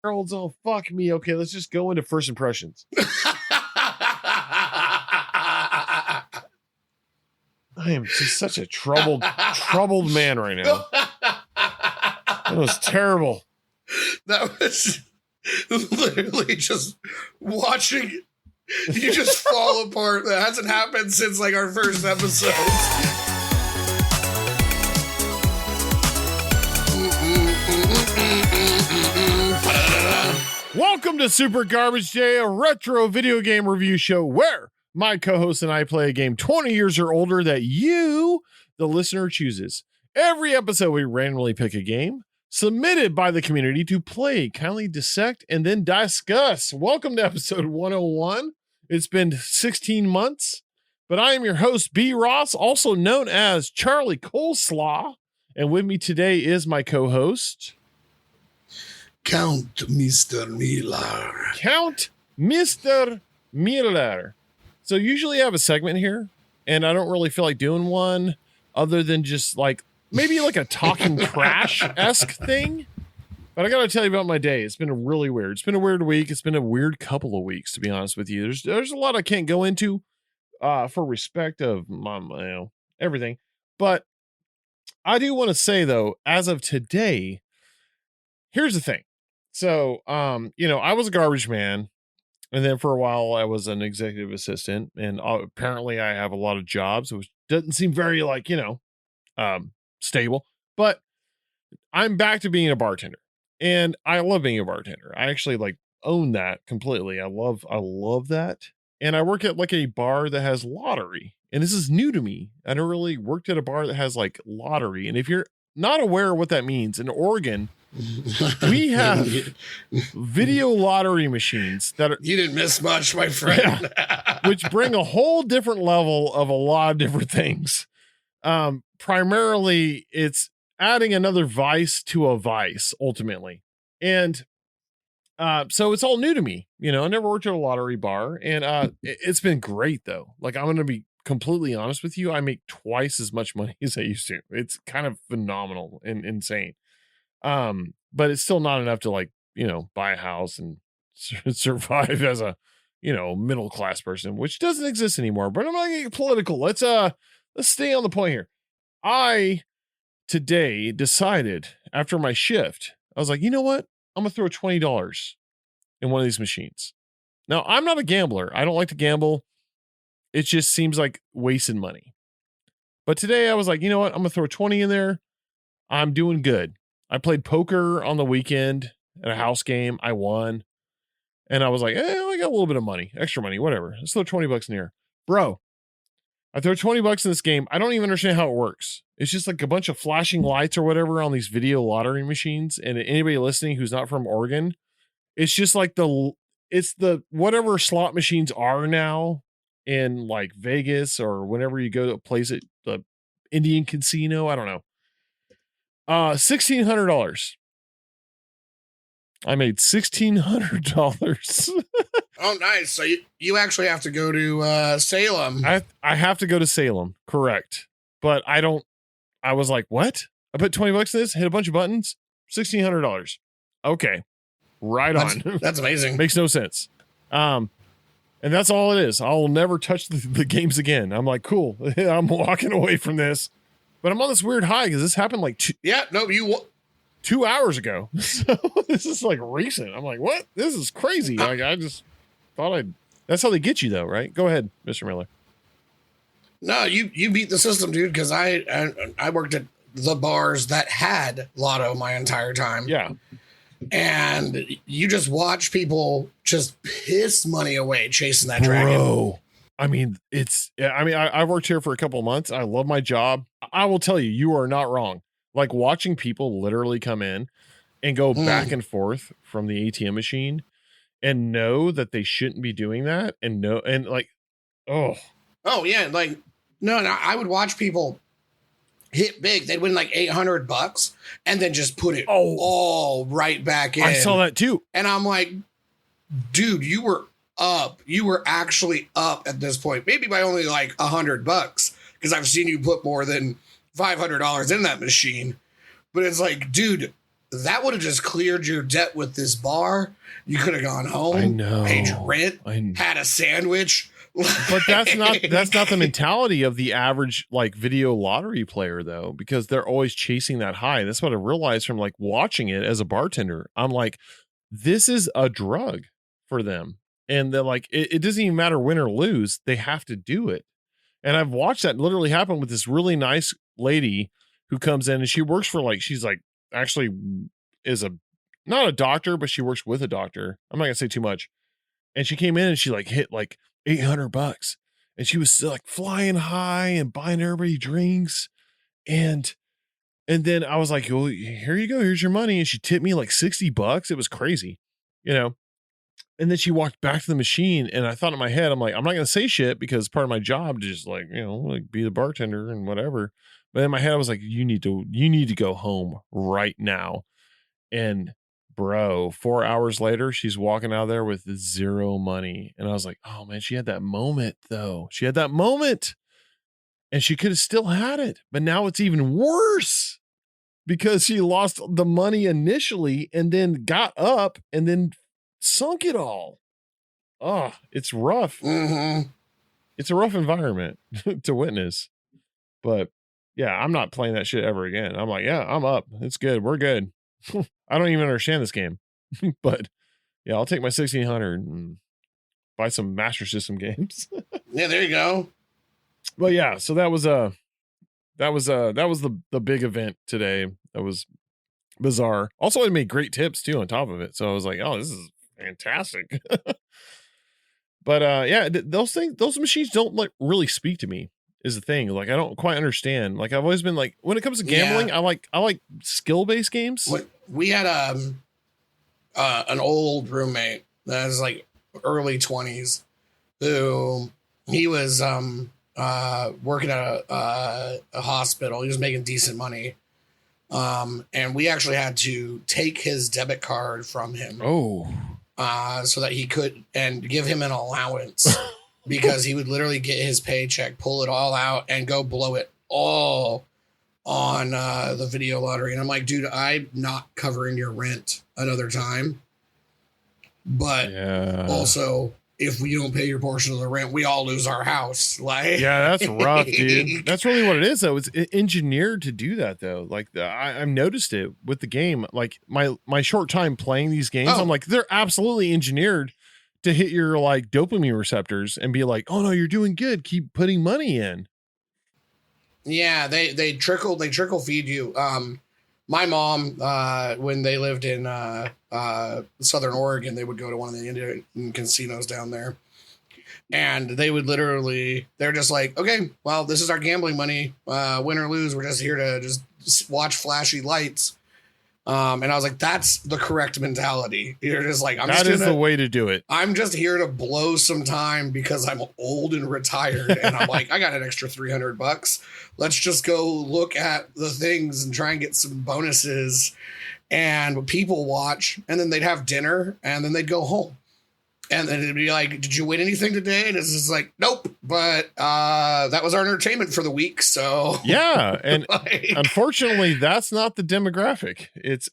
Girls, oh, fuck me. Okay, let's just go into first impressions. I am just such a troubled man right now. That was terrible. That was literally just watching you just fall apart. That hasn't happened since like our first episode. Welcome to Super Garbage Day, a retro video game review show where my co-host and I play a game 20 years or older that you, the listener, chooses. Every episode, we randomly pick a game submitted by the community to play, kindly dissect, and then discuss. Welcome to episode 101. It's been 16 months, but I am your host, B. Ross, also known as Charlie Coleslaw. And with me today is my co-host, Count Mr. Miller. Count Mr. Miller. So usually I have a segment here, and I don't really feel like doing one other than just like maybe like a talking crash-esque thing. But I got to tell you about my day. It's been really weird. It's been a weird week. It's been a weird couple of weeks, to be honest with you. There's a lot I can't go into for respect of my everything. But I do want to say, though, as of today, here's the thing. So, I was a garbage man, and then for a while I was an executive assistant, and apparently I have a lot of jobs, which doesn't seem very stable, but I'm back to being a bartender, and I love being a bartender. I actually own that completely. I love that. And I work at like a bar that has lottery, and this is new to me. I never really worked at a bar that has like lottery. And if you're not aware of what that means, in Oregon, we have video lottery machines that are, you didn't miss much, my friend. Which bring a whole different level of a lot of different things. Primarily it's adding another vice to a vice ultimately. And so it's all new to me. I never worked at a lottery bar, and it's been great though. Like, I'm going to be completely honest with you. I make twice as much money as I used to. It's kind of phenomenal and insane. But it's still not enough to buy a house and survive as a, middle class person, which doesn't exist anymore. But I'm not getting political. Let's stay on the point here. I today decided after my shift, I was like, you know what? I'm gonna throw $20 in one of these machines. Now, I'm not a gambler. I don't like to gamble. It just seems like wasting money. But today I was like, you know what? I'm gonna throw 20 in there. I'm doing good. I played poker on the weekend at a house game. I won. And I was like, I got a little bit of money, extra money, whatever. Let's throw 20 bucks in here. Bro, I throw 20 bucks in this game. I don't even understand how it works. It's just like a bunch of flashing lights or whatever on these video lottery machines. And anybody listening who's not from Oregon, it's just like it's the whatever slot machines are now in like Vegas or whenever you go to a place at the Indian casino. I don't know. $1,600. I made $1,600. Oh, nice. So you actually have to go to Salem. I have to go to Salem, correct. But I was like, what? I put 20 bucks in this, hit a bunch of buttons, $1,600. Okay. Right on. That's amazing. Makes no sense. And that's all it is. I'll never touch the games again. I'm like, cool. I'm walking away from this. But I'm on this weird high because this happened like 2 hours ago. So this is like recent. I'm like, what? This is crazy. Like, I just thought that's how they get you though, right? Go ahead, Mr. Miller. No, you beat the system, dude, because I worked at the bars that had lotto my entire time. Yeah. And you just watch people just piss money away chasing that dragon. Bro. I mean, I worked here for a couple of months. I love my job. I will tell you are not wrong. Like, watching people literally come in and go back and forth from the ATM machine and know that they shouldn't be doing that. Oh yeah. Like, no, I would watch people hit big. They'd win like $800 and then just put it all right back in. I saw that too. And I'm like, dude, you were up. You were actually up at this point, maybe by only like $100, because I've seen you put more than $500 in that machine. But it's like, dude, that would have just cleared your debt with this bar. You could have gone home, I know. paid your rent, had a sandwich. But that's not the mentality of the average like video lottery player though, because they're always chasing that high. That's what I realized from like watching it as a bartender. I'm like, this is a drug for them. And they're like, it doesn't even matter win or lose, they have to do it. And I've watched that literally happen with this really nice lady who comes in and she works for like, she's like actually is not a doctor, but she works with a doctor. I'm not gonna say too much. And she came in and she like hit like $800 and she was like flying high and buying everybody drinks. And then I was like, well, here you go. Here's your money. And she tipped me like $60. It was crazy, you know? And then she walked back to the machine and I thought in my head, I'm like, I'm not going to say shit because part of my job to just like, you know, like be the bartender and whatever. But in my head, I was like, you need to go home right now. And bro, 4 hours later, she's walking out there with zero money. And I was like, oh man, she had that moment though. She had that moment and she could have still had it, but now it's even worse because she lost the money initially and then got up and then sunk it all. Oh, it's rough. Mm-hmm. It's a rough environment to witness, but yeah, I'm not playing that shit ever again. I'm like, yeah, I'm up. It's good. We're good. I don't even understand this game, but yeah, I'll take my 1600 and buy some Master System games. Yeah, there you go. Well, yeah, so that was the big event today. That was bizarre. Also, it made great tips too on top of it. So I was like, oh, this is fantastic. But yeah, those machines don't like really speak to me is the thing. Like I don't quite understand. Like I've always been like when it comes to gambling, yeah. I like skill-based games. We had an old roommate that was like early 20s who he was working at a hospital. He was making decent money. And we actually had to take his debit card from him. Oh. So that he could and give him an allowance because he would literally get his paycheck, pull it all out and go blow it all on the video lottery. And I'm like, dude, I'm not covering your rent another time. But also, if we don't pay your portion of the rent, we all lose our house. Like, yeah, that's rough, dude. That's really what it is, though. It's engineered to do that, though. Like, I've noticed it with the game. Like, my short time playing these games, I'm like, they're absolutely engineered to hit your like dopamine receptors and be like, oh no, you're doing good. Keep putting money in. Yeah, they trickle feed you. My mom, when they lived in Southern Oregon, they would go to one of the Indian casinos down there. And they would they're just like, okay, well, this is our gambling money. Win or lose, we're just here to just watch flashy lights. And I was like, that's the correct mentality. You're just like, that is the way to do it. I'm just here to blow some time because I'm old and retired. And I'm like, I got an extra $300. Let's just go look at the things and try and get some bonuses. And people watch, and then they'd have dinner, and then they'd go home. And then it'd be like, did you win anything today? And it's just like, nope. But that was our entertainment for the week. So yeah. And like, unfortunately, that's not the demographic. It's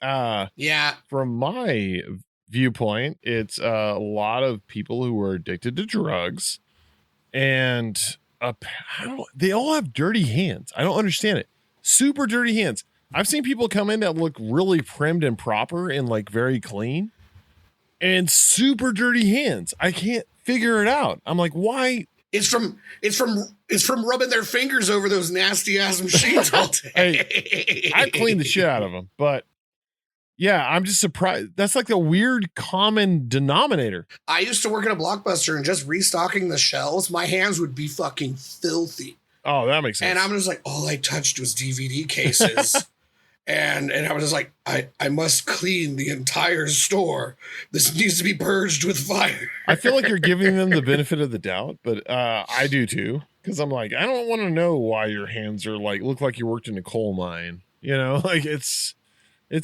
from my viewpoint, it's a lot of people who are addicted to drugs, and they all have dirty hands. I don't understand it. Super dirty hands. I've seen people come in that look really primed and proper and like very clean, and super dirty hands. I can't figure it out. I'm like, why? It's from rubbing their fingers over those nasty ass machines all day. Hey, I clean the shit out of them, but yeah, I'm just surprised. That's like the weird common denominator. I used to work at a Blockbuster, and just restocking the shelves, my hands would be fucking filthy. Oh, that makes sense. And I'm just like, all I touched was DVD cases. And I was just like, I must clean the entire store. This needs to be purged with fire. I feel like you're giving them the benefit of the doubt, but I do too. Because I'm like, I don't want to know why your hands are like, look like you worked in a coal mine. You know, like it's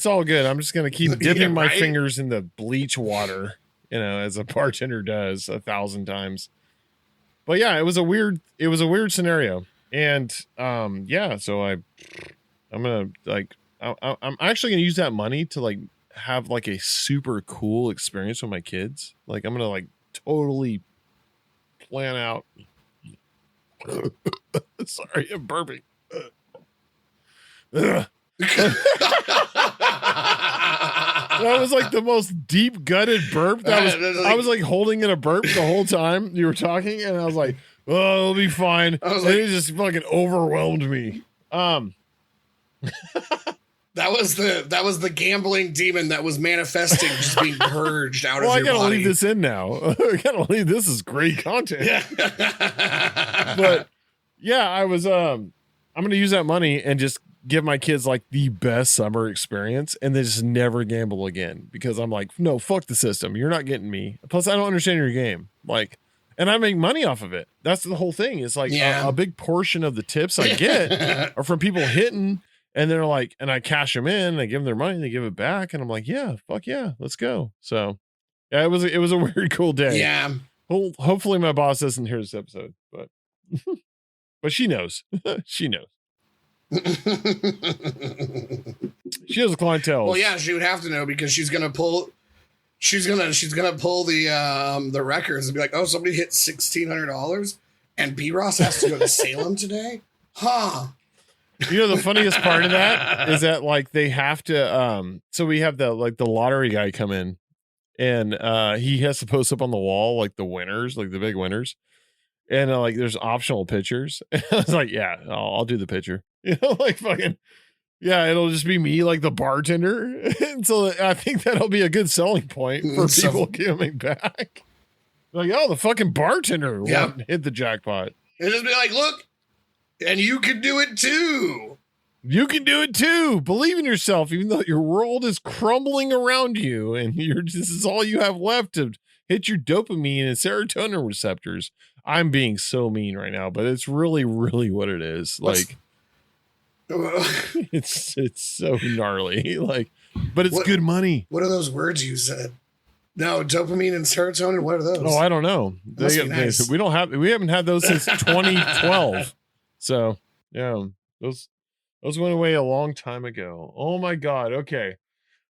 all good. I'm just going to keep dipping my fingers in the bleach water, you know, as a bartender does 1,000 times. But yeah, it was a weird scenario. And so I'm going to like, I'm actually gonna use that money to like have like a super cool experience with my kids. Like I'm gonna like totally plan out. Sorry, I'm burping. That was like the most deep gutted burp. I was like holding in a burp the whole time you were talking, and I was like, "Oh, it'll be fine." And it just fucking overwhelmed me. That was the gambling demon that was manifesting, just being purged out of your body. Well, I gotta leave this in now. I gotta leave. This is great content. Yeah. But yeah, I'm gonna use that money and just give my kids like the best summer experience, and they just never gamble again because I'm like, no, fuck the system. You're not getting me. Plus, I don't understand your game. Like, and I make money off of it. That's the whole thing. It's like a big portion of the tips I get are from people hitting. And they're like, and I cash them in, I give them their money, they give it back. And I'm like, yeah, fuck yeah, let's go. So yeah, it was a weird, cool day. Yeah. Hopefully my boss doesn't hear this episode, but, but she knows, she knows. She has a clientele. Well, yeah, she would have to know because she's going to pull the records and be like, oh, somebody hit $1,600 and B Ross has to go to Salem today. Huh. You know, the funniest part of that is that like they have to, so we have the lottery guy come in and, he has to post up on the wall, like the winners, like the big winners. And like, there's optional pictures. And I was like, yeah, I'll do the picture, you know, like fucking, yeah, it'll just be me, like the bartender. And so I think that'll be a good selling point for people coming back. Like, oh, the fucking bartender hit the jackpot. And just be like, look, and you can do it too. You can do it too. Believe in yourself, even though your world is crumbling around you and this is all you have left to hit your dopamine and serotonin receptors. I'm being so mean right now, but it's really, really what it is. Like, it's so gnarly. Like, but it's good money. What are those words you said? No, dopamine and serotonin. What are those? Oh, I don't know. Nice. We haven't had those since 2012. So yeah, those went away a long time ago. Oh my God. Okay.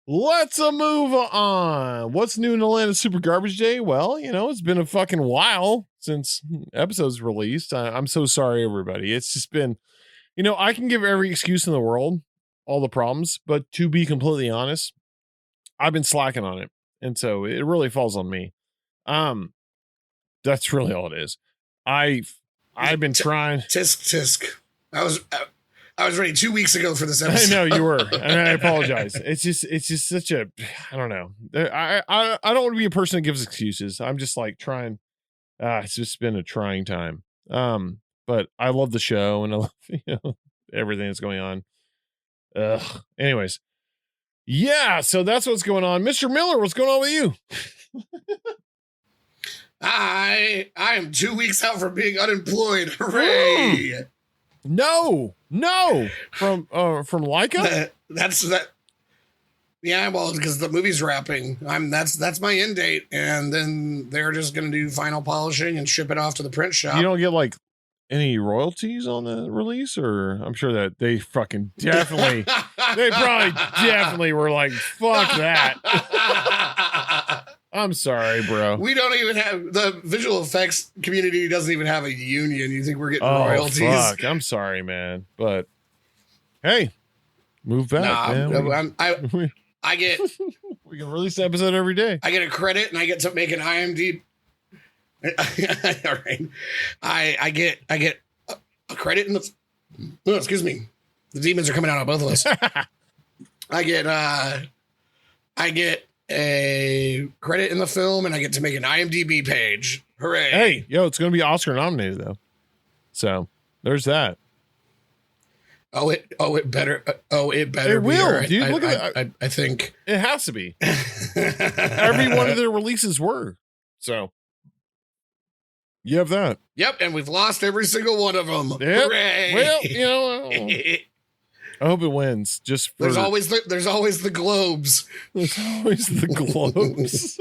Let's move on. What's new in Atlanta Super Garbage Day? Well, you know, it's been a fucking while since episodes released. I'm so sorry, everybody. It's just been, you know, I can give every excuse in the world, all the problems, but to be completely honest, I've been slacking on it. And so it really falls on me. That's really all it is. I've been trying. Tisk. I was ready 2 weeks ago for this episode. I know you were, and I apologize. It's just such a, I don't know. I don't want to be a person that gives excuses. I'm just like trying. It's just been a trying time. But I love the show and I love, everything that's going on. Anyways, yeah. So that's what's going on, Mr. Miller. What's going on with you? I am 2 weeks out from being unemployed. Hooray! No. From Leica? That's that. Yeah, well, because the movie's wrapping. That's my end date, and then they're just gonna do final polishing and ship it off to the print shop. You don't get like any royalties on the release, or I'm sure that they fucking definitely, they probably definitely were like, fuck that. I'm sorry, bro. We don't even have the visual effects community doesn't even have a union. You think we're getting royalties? Fuck. I'm sorry, man. But hey, move back, man. I get we can release an episode every day. I get a credit and I get to make an IMDb. All right. I get a credit in the excuse me. The demons are coming out on both of us. I get a credit in the film and I get to make an IMDb page. Hooray. Hey, it's going to be Oscar nominated though. So there's that. It better. It will, dude. Look at that. I think it has to be. Every one of their releases were. So you have that. Yep. And we've lost every single one of them. Yep. Hooray. Well, I hope it wins. Just for... there's always the Globes. There's always the Globes.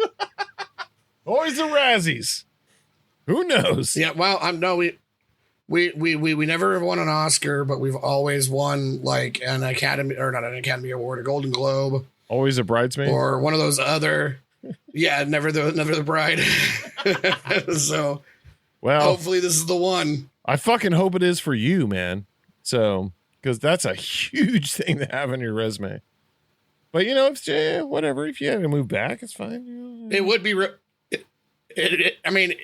Always the Razzies. Who knows? Yeah. Well, We never won an Oscar, but we've always won like an Academy, or not an Academy Award, a Golden Globe, Always a bridesmaid, or one of those other. Yeah, never the bride. So well, hopefully this is the one. I fucking hope it is for you, man. So, because that's a huge thing to have on your resume. But you know, if whatever, if you had to move back, it's fine. You know. It would be. I mean,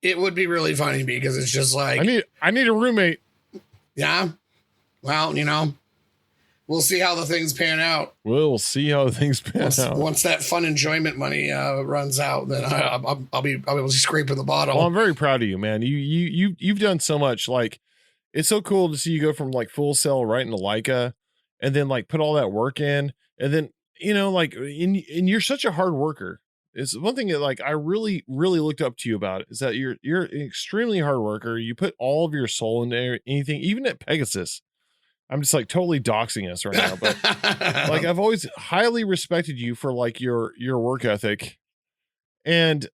it would be really funny because it's just like I need a roommate. Yeah. Well, you know, we'll see how the things pan out. We'll see how things pan out. Once that fun enjoyment money runs out, then I'll be scraping the bottom. Well, I'm very proud of you, man. You've done so much. Like, it's so cool to see you go from like Full Sail right into Leica, and then like put all that work in, and then you know, like, and you're such a hard worker. It's one thing that like I really looked up to you about is that you're an extremely hard worker. You put all of your soul into anything, even at Pegasus. I'm just like totally doxing us right now, but like I've always highly respected you for like your work ethic, and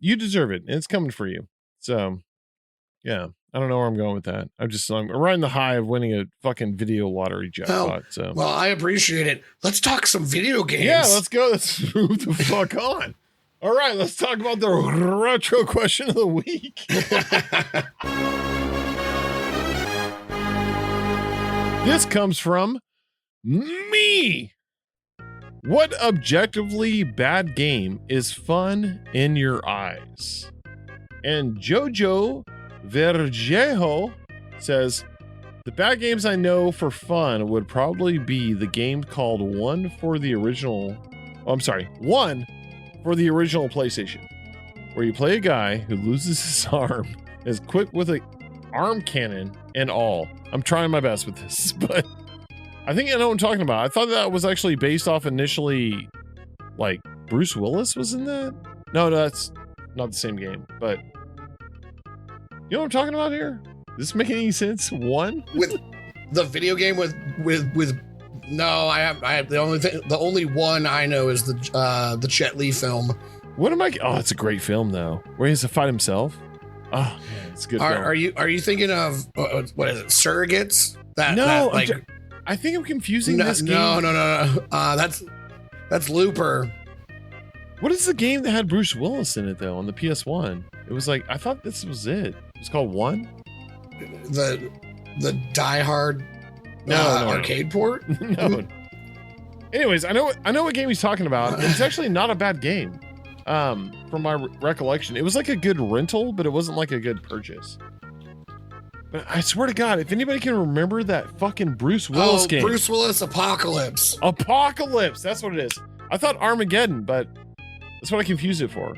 you deserve it, and it's coming for you. So yeah, I don't know where I'm going with that. I'm riding the high of winning a fucking video lottery jackpot. Well, I appreciate it. Let's talk some video games. Yeah, let's go. Let's move the fuck on. All right, let's talk about the retro question of the week. This comes from me. What objectively bad game is fun in your eyes? And Jojo Vergejo says, the bad games I know for fun would probably be the game called One for the original PlayStation, where you play a guy who loses his arm, is quick with an arm cannon and all. I'm trying my best with this, but I think I know what I'm talking about. I thought that was actually based off initially, like Bruce Willis was in that. No, that's not the same game, but you know what I'm talking about here? Does this make any sense? One with the video game with no, I have the only one I know is the Jet Li film. What am I? Oh, it's a great film though, where he has to fight himself. Oh man, it's a good. Are you thinking of what is it? Surrogates? I think I'm confusing this game. No. That's Looper. What is the game that had Bruce Willis in it though on the PS1? It was like I thought this was it. It's called One. The Die Hard arcade port. No. Anyways, I know what game he's talking about. It's actually not a bad game. From my recollection, it was like a good rental, but it wasn't like a good purchase. But I swear to God, if anybody can remember that fucking Bruce Willis game. Bruce Willis Apocalypse. That's what it is. I thought Armageddon, but that's what I confused it for.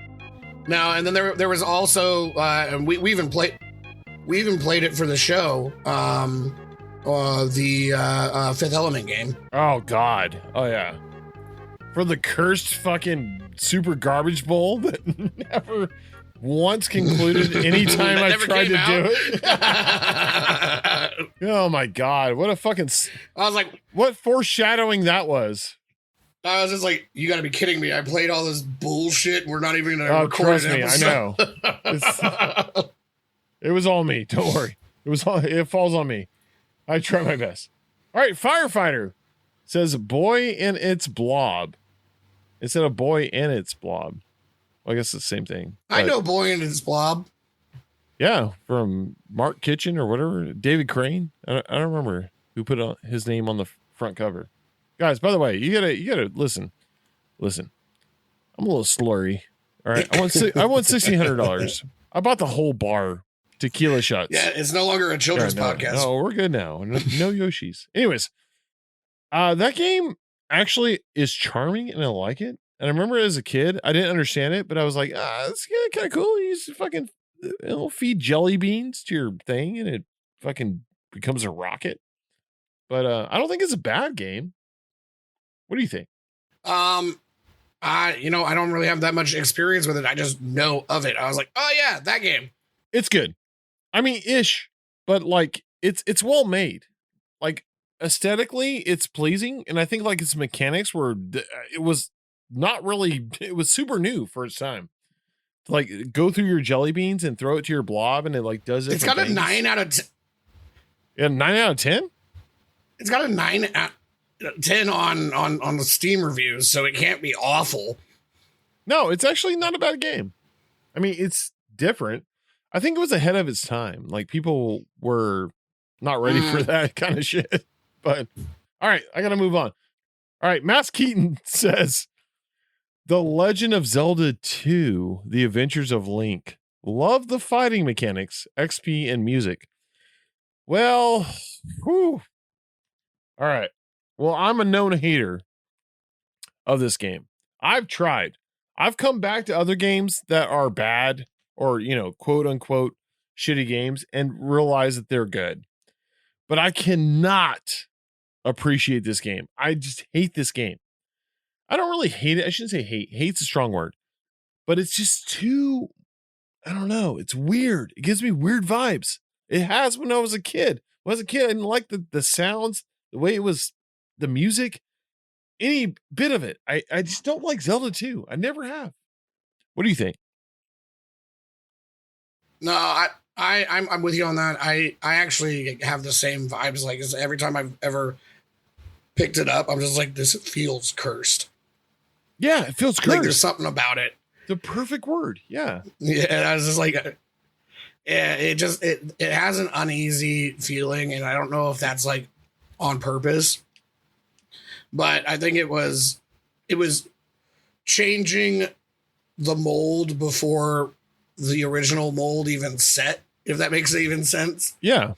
Now, and then there was also, and we even played it for the show, the Fifth Element game. Oh God. Oh yeah. For the cursed fucking super garbage bowl that never once concluded anytime I tried to do it. Oh my God. What a fucking... I was like... What foreshadowing that was. I was just like, you gotta be kidding me. I played all this bullshit and we're not even gonna record trust an me, episode. I know. It was all me. Don't worry. It falls on me. I try my best. All right, Firefighter says boy and its blob. Instead of boy and its blob. Well, I guess it's the same thing. I know boy and its blob. Yeah, from Mark Kitchen or whatever. David Crane. I don't remember who put his name on the front cover. Guys, by the way, you gotta listen. I'm a little slurry. All right, I want $1,600. I bought the whole bar. Tequila shots. Yeah, it's no longer a children's podcast. No, we're good now. No Yoshis. Anyways, that game actually is charming and I like it. And I remember as a kid, I didn't understand it, but I was like, it's kind of cool. You just fucking feed jelly beans to your thing and it fucking becomes a rocket. But I don't think it's a bad game. What do you think? I don't really have that much experience with it. I just know of it. I was like, oh yeah, that game. It's good. I mean, ish, but like it's well made. Like aesthetically, it's pleasing, and I think like its mechanics were. It was not really. It was super new for its time. like go through your jelly beans and throw it to your blob, and it like does it. It's got a 9 out of 10. Yeah, 9 out of 10. It's got a 9 out of 10 on the Steam reviews, so it can't be awful. No, it's actually not a bad game. I mean, it's different. I think it was ahead of its time. Like people were not ready for that kind of shit. But all right, I got to move on. All right, Mass Keaton says, The Legend of Zelda 2, The Adventures of Link. Love the fighting mechanics, XP, and music. Well, whew. All right. Well, I'm a known hater of this game. I've tried. I've come back to other games that are bad or, quote unquote, shitty games and realize that they're good. But I cannot appreciate this game. I just hate this game. I don't really hate it. I shouldn't say hate. Hate's a strong word. But it's just too, I don't know. It's weird. It gives me weird vibes. It has when I was a kid. When I was a kid, I didn't like the sounds, the way it was, the music, any bit of it. I just don't like Zelda 2. I never have. What do you think? No, I'm with you on that. I actually have the same vibes. Like every time I've ever picked it up, I'm just like, this feels cursed. Yeah, it feels cursed. Like there's something about it. The perfect word. Yeah. Yeah, I was just like, yeah, it has an uneasy feeling, and I don't know if that's like on purpose, but I think it was changing the mold before the original mold even set, if that makes even sense. Yeah.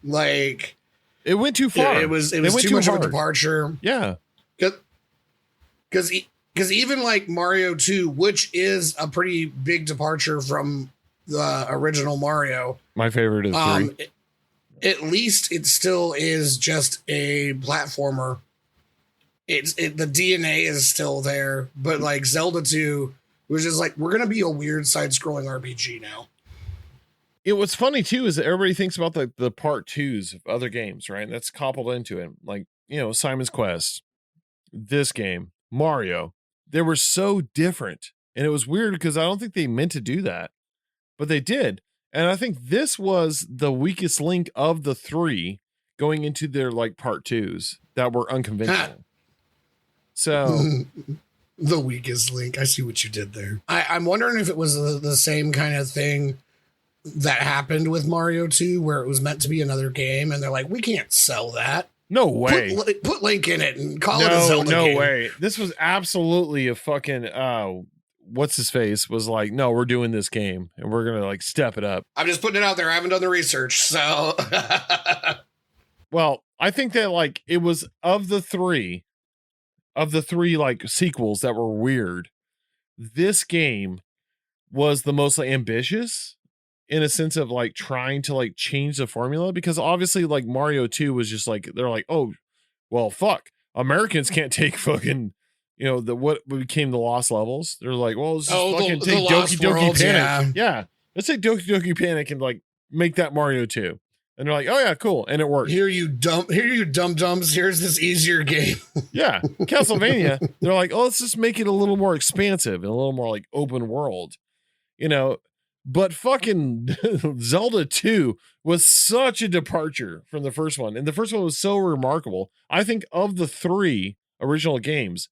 Like it went too far. It was too much of a departure. Yeah. Because even like Mario 2, which is a pretty big departure from the original Mario. My favorite is 3. At least it still is just a platformer. The DNA is still there, but like Zelda 2 was just like, we're going to be a weird side-scrolling RPG now. What's funny too is that everybody thinks about the part 2s of other games, right? That's coupled into it. Like, Simon's Quest, this game, Mario. They were so different. And it was weird because I don't think they meant to do that, but they did. And I think this was the weakest link of the 3 going into their like part 2s that were unconventional. So the weakest link. I see what you did there. I'm wondering if it was the same kind of thing that happened with Mario 2, where it was meant to be another game, and they're like, we can't sell that. No way. Put Link in it and call it a Zelda game. No way. This was absolutely a fucking what's his face was like, no, we're doing this game and we're gonna like step it up. I'm just putting it out there. I haven't done the research, so well, I think that like it was of the three like sequels that were weird, this game was the most ambitious in a sense of like trying to like change the formula, because obviously like Mario 2 was just like, they're like, oh, well, fuck, Americans can't take fucking, what became the Lost Levels. They're like, well, let's just fucking take Doki Doki Panic. Yeah. Let's take Doki Doki Panic and like make that Mario 2. And they're like, oh yeah, cool. And it worked. Here you dum-dums. Here's this easier game. Yeah. Castlevania, they're like, oh, let's just make it a little more expansive and a little more like open world, But fucking Zelda 2 was such a departure from the first one. And the first one was so remarkable. I think of the 3 original games,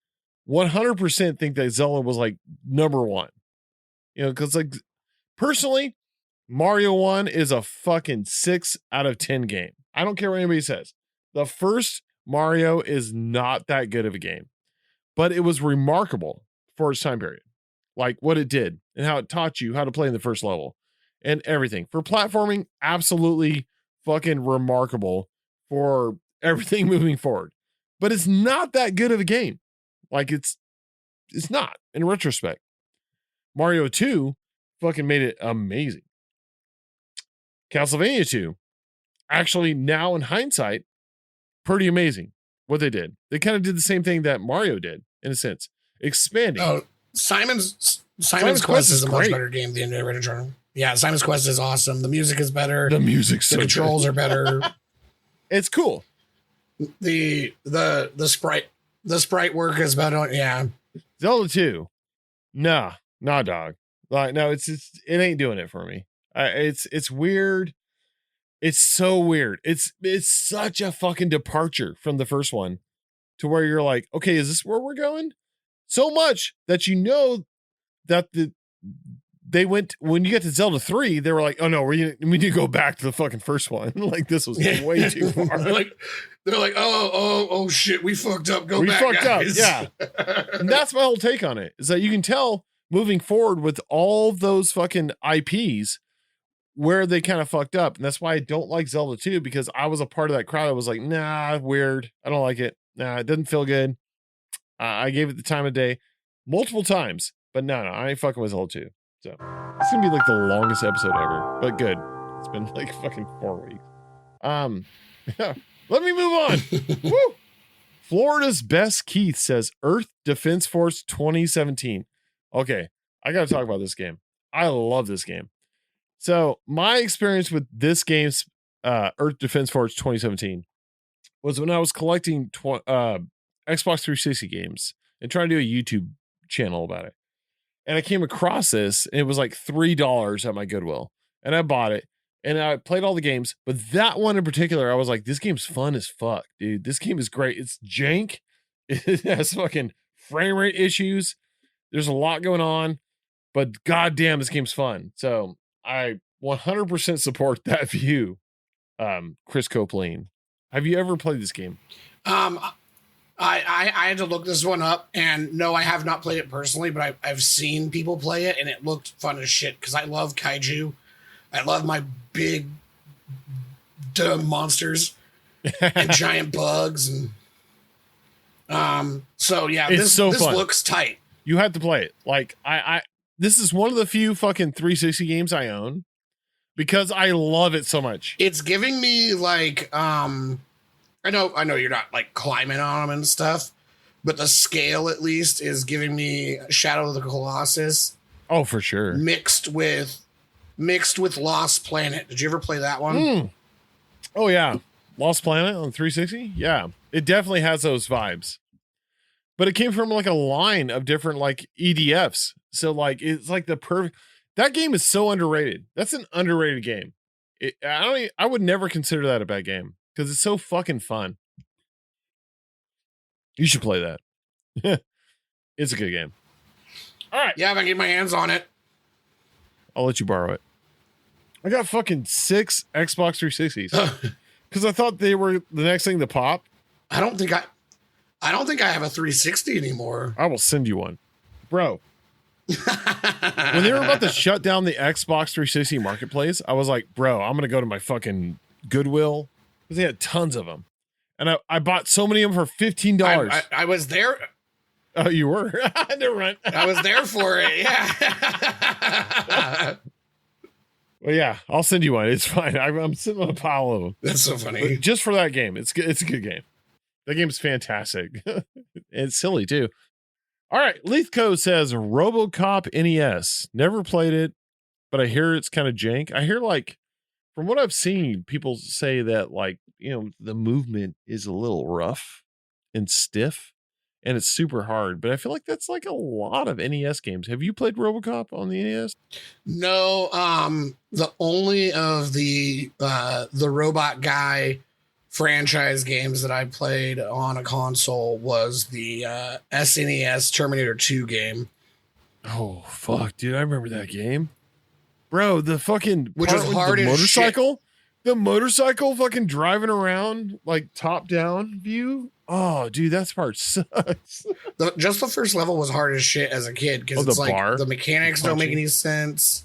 100% think that Zelda was like number 1. Because like personally, Mario 1 is a fucking 6 out of 10 game. I don't care what anybody says. The first Mario is not that good of a game, but it was remarkable for its time period. Like what it did and how it taught you how to play in the first level and everything. For platforming, absolutely fucking remarkable for everything moving forward. But it's not that good of a game. Like it's not in retrospect. Mario 2 fucking made it amazing. Castlevania 2, actually now in hindsight, pretty amazing what they did. They kind of did the same thing that Mario did in a sense, expanding. Oh, Simon's Quest is a much better game than the original. Yeah, Simon's Quest is awesome. The music is better. The music's so controls are better. It's cool. The sprite work is better. Yeah. Zelda 2. Nah, dog. Like, no, it ain't doing it for me. It's weird. It's so weird. It's such a fucking departure from the first one to where you're like, okay, is this where we're going? So much that you know that they went when you get to Zelda 3, they were like, oh no, we need to go back to the fucking first one. Like this was way too far. they're like, oh shit, we fucked up. We fucked guys. up. Yeah. And that's my whole take on it, is that you can tell moving forward with all those fucking IPs where they kind of fucked up. And that's why I don't like Zelda 2, because I was a part of that crowd. I was like, nah, weird. I don't like it. Nah, it doesn't feel good. I gave it the time of day multiple times, but no, I ain't fucking with Zelda 2. So it's gonna be like the longest episode ever, but good. It's been like fucking 4 weeks. Yeah, let me move on. Woo! Florida's Best Keith says Earth Defense Force 2017. Okay, I gotta talk about this game. I love this game. So my experience with this game's Earth Defense Force 2017 was when I was collecting Xbox 360 games and trying to do a YouTube channel about it. And I came across this, and it was like $3 at my Goodwill. And I bought it, and I played all the games. But that one in particular, I was like, this game's fun as fuck, dude. This game is great. It's jank. It has fucking frame rate issues. There's a lot going on. But goddamn, this game's fun. So I 100% support that view, Chris Copeland. Have you ever played this game? I had to look this one up, and no, I have not played it personally, but I've seen people play it, and it looked fun as shit, because I love kaiju. I love my big dumb monsters and giant bugs, and so yeah, this looks tight. You have to play it. Like I this is one of the few fucking 360 games I own because I love it so much. It's giving me like I know you're not like climbing on them and stuff, but the scale at least is giving me Shadow of the Colossus. Oh, for sure. Mixed with Lost Planet. Did you ever play that one? Oh yeah, Lost Planet on 360. Yeah, it definitely has those vibes. But it came from like a line of different like EDFs. So like it's like the perfect. That game is so underrated. That's an underrated game. I would never consider that a bad game, because it's so fucking fun. You should play that. It's a good game. All right. Yeah, if I can get my hands on it, I'll let you borrow it. I got fucking 6 Xbox 360s because I thought they were the next thing to pop. I don't think I have a 360 anymore. I will send you one, bro. When they were about to shut down the Xbox 360 marketplace, I was like, bro, I'm gonna go to my fucking Goodwill, because they had tons of them, and I bought so many of them for $15. I was there. Oh, you were? Never mind. I was there for it. Yeah. Well, yeah, I'll send you one. It's fine. I'm sitting on a pile of them. That's so funny. But just for that game, it's a good game. That game is fantastic. It's silly too. All right, Leithco says RoboCop NES. Never played it, but I hear it's kind of jank. I hear, like, from what I've seen, people say that, like, you know, the movement is a little rough and stiff, and it's super hard. But I feel like that's like a lot of NES games. Have you played RoboCop on the NES? No, the only of the Robot Guy franchise games that I played on a console was the SNES Terminator 2 game. Oh fuck, dude, I remember that game, bro. The fucking which was hard as motorcycle, shit. The motorcycle fucking driving around like top down view. Oh, dude, that part sucks. Just the first level was hard as shit as a kid, because it's like the mechanics don't make any sense.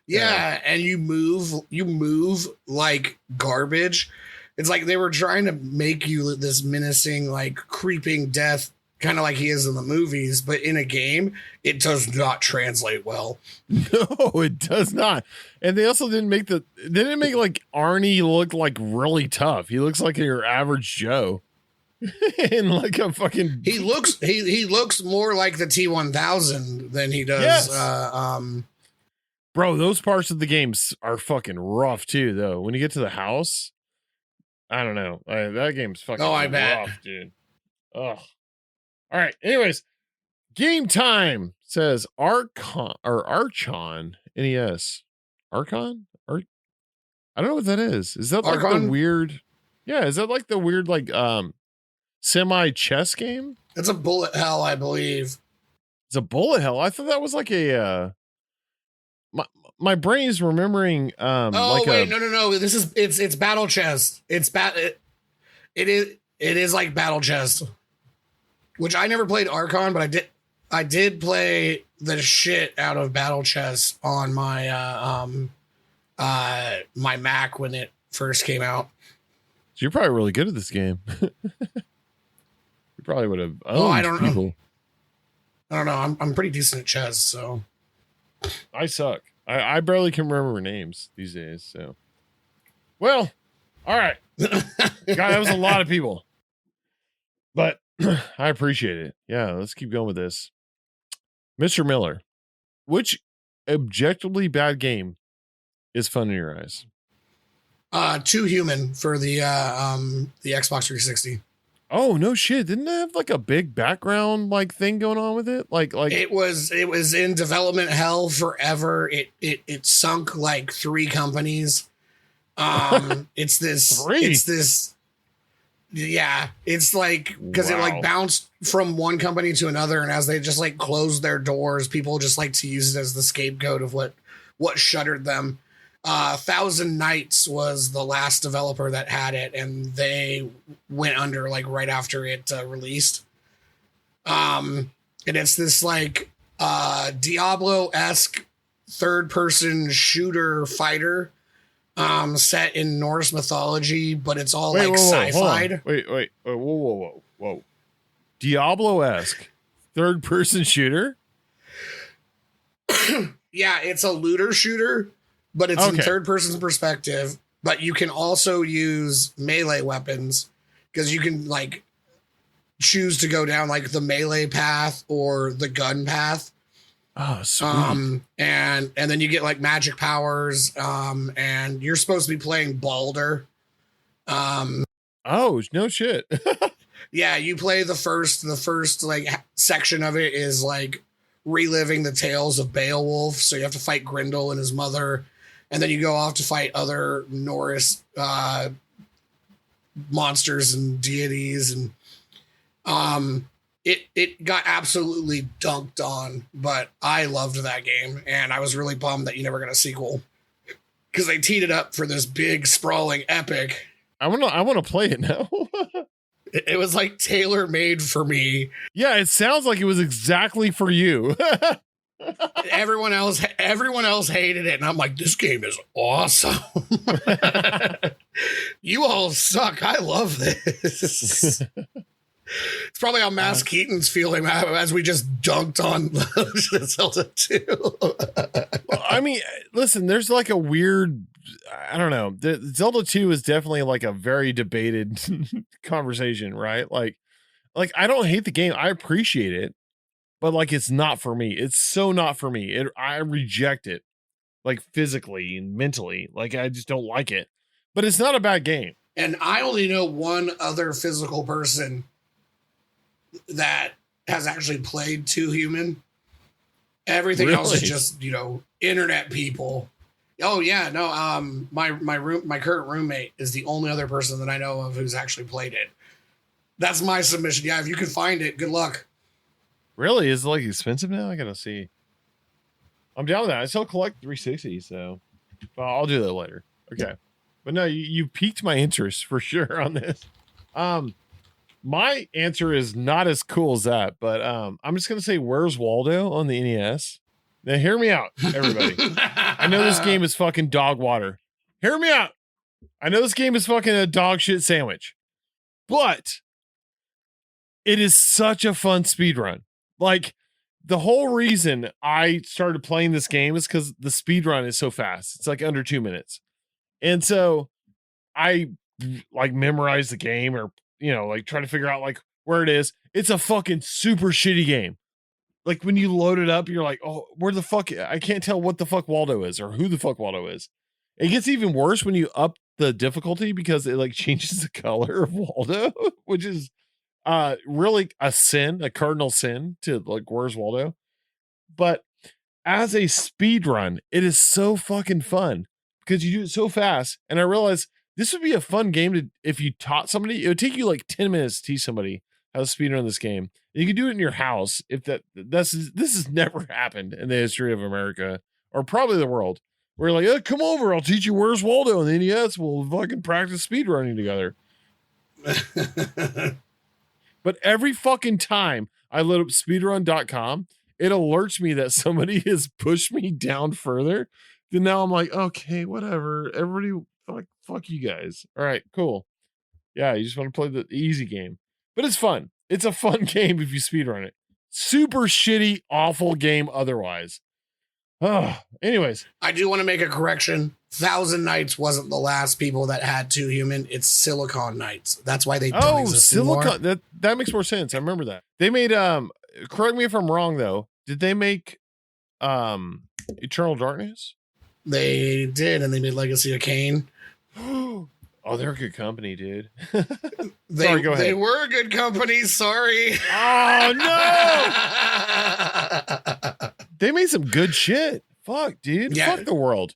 Yeah, and you move like garbage. It's like they were trying to make you this menacing, like creeping death, kind of like he is in the movies, but in a game, it does not translate well. No, it does not. And they also didn't make like Arnie look like really tough. He looks like your average Joe. And like a fucking he looks more like the T-1000 than he does. Yes. Bro, those parts of the games are fucking rough too, though. When you get to the house, I don't know. That game's fucking rough, dude. Ugh. All right. Anyways, Game time says Archon NES. Archon? I don't know what that is. Is that like Archon? the weird? Yeah, is that like the weird semi chess game? It's a bullet hell, I believe. It's a bullet hell. I thought that was like a my brain is remembering no. It's battle chess. It is like battle chess. Which I never played Archon, but I did play the shit out of battle chess on my my Mac when it first came out. So you're probably really good at this game. You probably would have. Oh, I don't know. I don't know. I'm pretty decent at chess, so I suck. I barely can remember names these days. So, well, all right. God, that was a lot of people, but I appreciate it. Yeah, let's keep going with this. Mr. Miller, which objectively bad game is fun in your eyes? Too Human for the Xbox 360. Oh no shit! Didn't it have like a big background like thing going on with it? Like it was in development hell forever. It sunk like 3 companies. It's this. Three? It's this. Yeah, it's like because it like bounced from one company to another, and as they just like closed their doors, people just like to use it as the scapegoat of what shuttered them. Thousand Nights was the last developer that had it, and they went under like right after it released. And it's this like Diablo-esque third-person shooter fighter set in Norse mythology, but it's all sci-fi. Wait, whoa. Diablo-esque third-person shooter? Yeah, it's a looter shooter, but it's in third person perspective. But you can also use melee weapons because you can like choose to go down like the melee path or the gun path. Oh, sweet. And then you get like magic powers. And you're supposed to be playing Baldur. Oh, no shit. Yeah, you play the first like section of it is like reliving the tales of Beowulf. So you have to fight Grendel and his mother. And then you go off to fight other Norse monsters and deities. And it got absolutely dunked on, but I loved that game. And I was really bummed that you never got a sequel because they teed it up for this big sprawling epic. I want to play it now. It was like tailor made for me. Yeah, it sounds like it was exactly for you. Everyone else hated it, and I'm like, this game is awesome. You all suck. I love this. It's probably how Mass Keaton's feeling as we just dunked on Zelda 2. I mean, listen, there's like a weird, I don't know. The Zelda 2 is definitely like a very debated conversation, right? Like I don't hate the game. I appreciate it, but like, it's not for me. It's so not for me. I reject it like physically and mentally. Like, I just don't like it, but it's not a bad game. And I only know one other physical person that has actually played Too Human. Everything else is just, internet people. Oh yeah, no. My current roommate is the only other person that I know of who's actually played it. That's my submission. Yeah, if you can find it, good luck. Really? Is it like expensive now? I gotta see. I'm down with that. I still collect 360, so I'll do that later. Okay, but no, you piqued my interest for sure on this. My answer is not as cool as that, but I'm just gonna say Where's Waldo on the NES. Now hear me out, everybody. I know this game is fucking dog water. Hear me out. I know this game is fucking a dog shit sandwich, but it is such a fun speed run. Like, the whole reason I started playing this game is because the speed run is so fast. It's like under 2 minutes. And so I like memorize the game or, like try to figure out like where it is. It's a fucking super shitty game. Like when you load it up, you're like, oh, where the fuck? I can't tell what the fuck Waldo is or who the fuck Waldo is. It gets even worse when you up the difficulty because it like changes the color of Waldo, which is, really a cardinal sin to like Where's Waldo. But as a speed run, it is so fucking fun because you do it so fast. And I realized this would be a fun game to if you taught somebody. It would take you like 10 minutes to teach somebody how to speed run this game. And you can do it in your house if this has never happened in the history of America or probably the world. Where you're like, come over, I'll teach you Where's Waldo, and the NES will fucking practice speed running together. But every fucking time I load up speedrun.com, it alerts me that somebody has pushed me down further. Then now I'm like, okay, whatever. Everybody, fuck you guys. All right, cool. Yeah, you just want to play the easy game. But it's fun. It's a fun game if you speedrun it. Super shitty, awful game otherwise. Anyways. I do want to make a correction. Thousand Nights wasn't the last people that had Two Human. It's Silicon Knights. That's why they don't exist Silicon. anymore. That makes more sense. I remember that. They made correct me if I'm wrong though. Did they make Eternal Darkness? They did, and they made Legacy of Kain. Oh, they're a good company, dude. Sorry, go ahead. They were a good company. Sorry. Oh no. They made some good shit. Fuck, dude. Yeah. Fuck the world.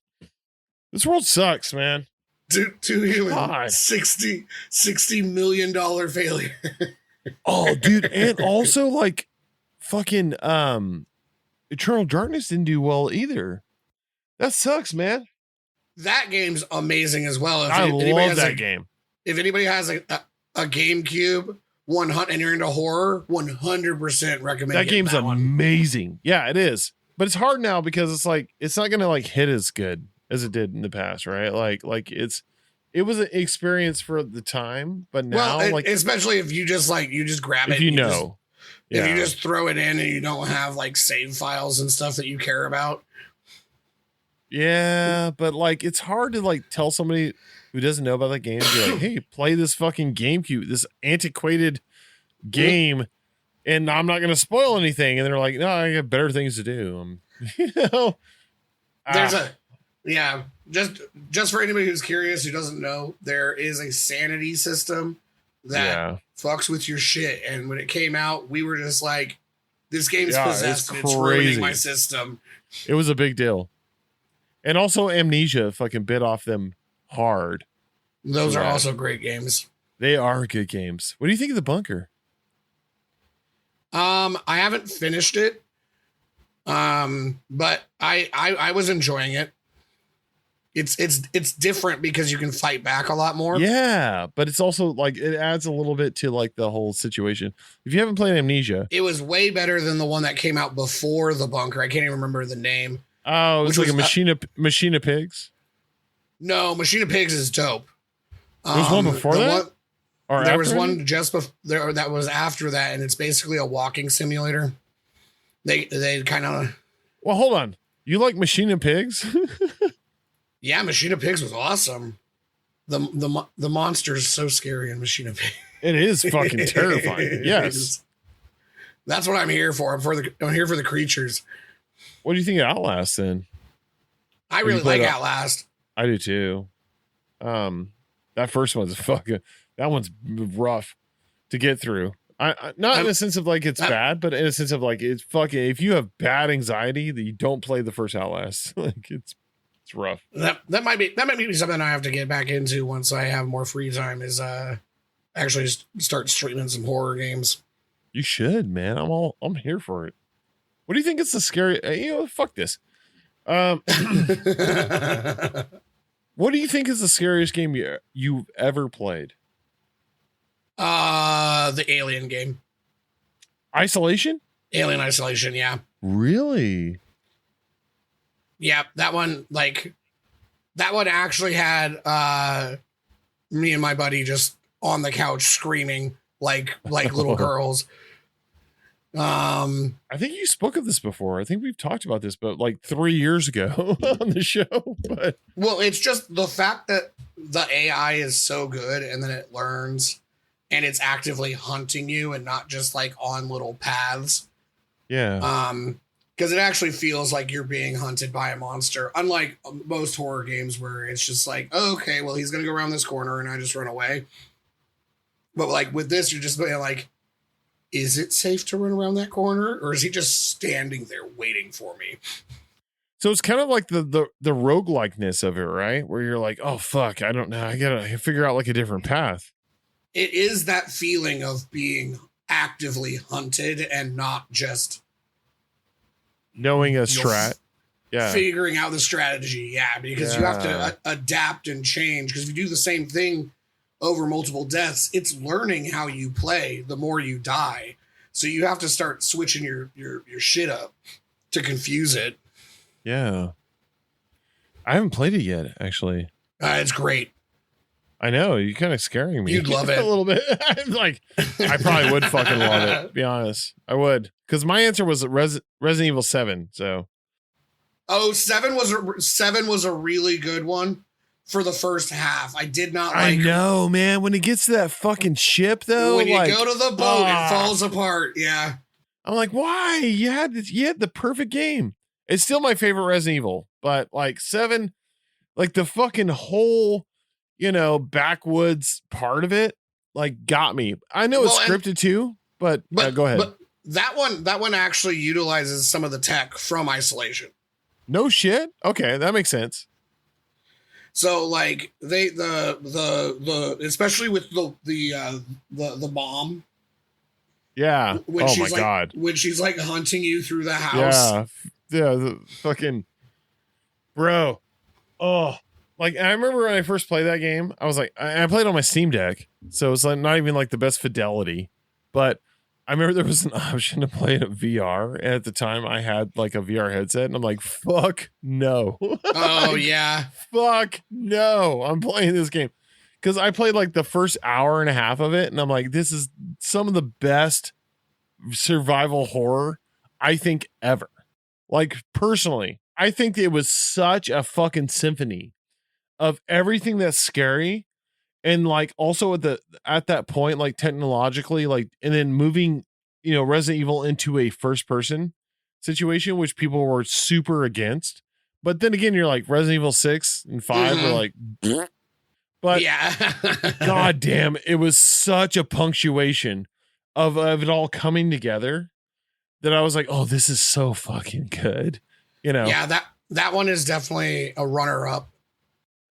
This world sucks, man. Two Human. $60 million failure. Oh, dude, and also like fucking Eternal Darkness didn't do well either. That sucks, man. That game's amazing as well. I love that game. If anybody has a GameCube, and you're into horror, 100% recommend that game's amazing. Yeah, it is. But it's hard now because it's like it's not gonna like hit as good as it did in the past, right? Like it was an experience for the time, but now like especially if you just grab it. If you know. If you just throw it in and you don't have like save files and stuff that you care about. Yeah, but like it's hard to like tell somebody who doesn't know about that game to be like, hey, play this fucking GameCube, this antiquated game, and I'm not going to spoil anything. And they're like, no, I got better things to do. There's just for anybody who's curious, who doesn't know, there is a sanity system that fucks with your shit. And when it came out, we were just like, this game's possessed. It's ruining my system. It was a big deal. And also Amnesia fucking bit off them hard. Those are also great games. They are good games. What do you think of The Bunker? I haven't finished it. But I was enjoying it. It's different because you can fight back a lot more. Yeah, but it's also like it adds a little bit to like the whole situation. If you haven't played Amnesia, it was way better than the one that came out before The Bunker. I can't even remember the name. Oh, it's like a Machine of Pigs. No, Machine of Pigs is dope. There was one before that? There was one just before that was after that, and it's basically a walking simulator. They kind of. Well, hold on. You like Machine of Pigs? Yeah, Machine of Pigs was awesome. The monster is so scary in Machine of Pigs. It is fucking terrifying. Yes, that's what I'm here for. I'm here for the creatures. What do you think of Outlast then? I really like Outlast. I do too. That first one's that one's rough to get through. Not in the sense of like it's bad, but in a sense of like it's fucking. If you have bad anxiety, that you don't play the first Outlast. Like it's rough. That might be something I have to get back into once I have more free time. Is actually start streaming some horror games. You should, man. I'm here for it. What do you think is the scary? Fuck this. What do you think is the scariest game you've ever played? The Alien game. Isolation? Alien Isolation, yeah. Really? Yeah, that one actually had me and my buddy just on the couch screaming like little girls. I think you spoke of this before. I think we've talked about this, but like 3 years ago on the show. But well, it's just the fact that the AI is so good and then it learns and it's actively hunting you and not just like on little paths. Yeah. Because it actually feels like you're being hunted by a monster, unlike most horror games where it's just like, oh, okay, well, he's gonna go around this corner and I just run away. But like with this, you're just being like, is it safe to run around that corner, or is he just standing there waiting for me? So it's kind of like the roguelikeness of it, right? Where you're like, oh fuck, I don't know, I gotta figure out like a different path. It is that feeling of being actively hunted and not just knowing a strat. Yeah. Figuring out the strategy. Yeah. Because you have to adapt and change. Because if you do the same thing over multiple deaths, it's learning how you play the more you die. So you have to start switching your shit up to confuse it. Yeah. I haven't played it yet, actually. It's great. I know, you're kind of scaring me. You'd love it. A little bit. I'm like, I probably would fucking love it, to be honest. I would. Because my answer was Resident Evil 7, so. Oh, 7 was a really good one for the first half. I did not like. I know, man. When it gets to that fucking ship, though, when you go to the boat, it falls apart. Yeah. I'm like, why? You had the perfect game. It's still my favorite Resident Evil, but like 7, like the fucking whole, backwoods part of it, like got me. I know it's scripted too, but go ahead. But that one actually utilizes some of the tech from Isolation. No shit. Okay, that makes sense. So like the especially with the bomb. Yeah. Oh my god. When she's like hunting you through the house. Yeah. The fucking bro. Oh, like I remember when I first played that game, I was like, I played on my Steam Deck, so it's like not even like the best fidelity, but I remember there was an option to play it in VR, and at the time I had like a VR headset, and I'm like, fuck no. Oh yeah. Fuck no. I'm playing this game. Because I played like the first hour and a half of it, and I'm like, this is some of the best survival horror I think ever. Like personally, I think it was such a fucking symphony of everything that's scary, and like also at that point, like technologically, like, and then moving, Resident Evil into a first person situation, which people were super against. But then again, you're like Resident Evil 6 and 5 were like, but yeah, god damn, it was such a punctuation of it all coming together that I was like, oh, this is so fucking good. Yeah, that one is definitely a runner up.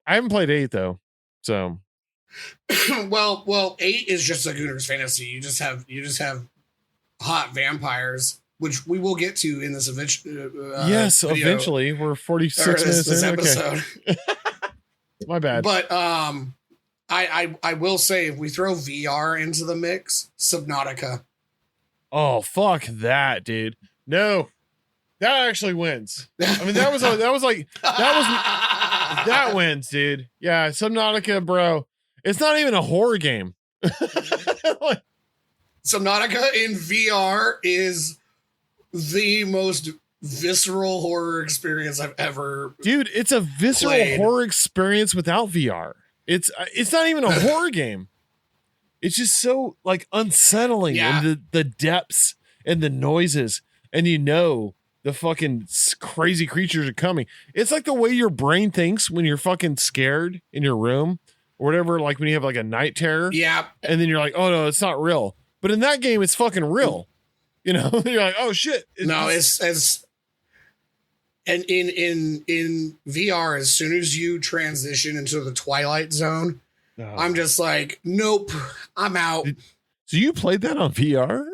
I haven't played 8 though, so. well, 8 is just a Gooner's Fantasy. You just have hot vampires, which we will get to in this yes, video, eventually. We're 46 minutes this in. episode. Okay. My bad. But I will say, if we throw VR into the mix, Subnautica. Oh fuck that, dude! No, that actually wins. I mean, that wins, dude. Yeah, Subnautica, bro. It's not even a horror game. Subnautica in VR is the most visceral horror experience I've ever. Dude, it's a visceral horror experience without VR. It's not even a horror game. It's just so like unsettling, and the depths and the noises, and the fucking crazy creatures are coming. It's like the way your brain thinks when you're fucking scared in your room or whatever, like when you have like a night terror. Yeah. And then you're like, oh no, it's not real. But in that game, it's fucking real. You're like, oh shit. It's and in VR, as soon as you transition into the Twilight Zone, I'm just like, nope, I'm out. So you played that on VR?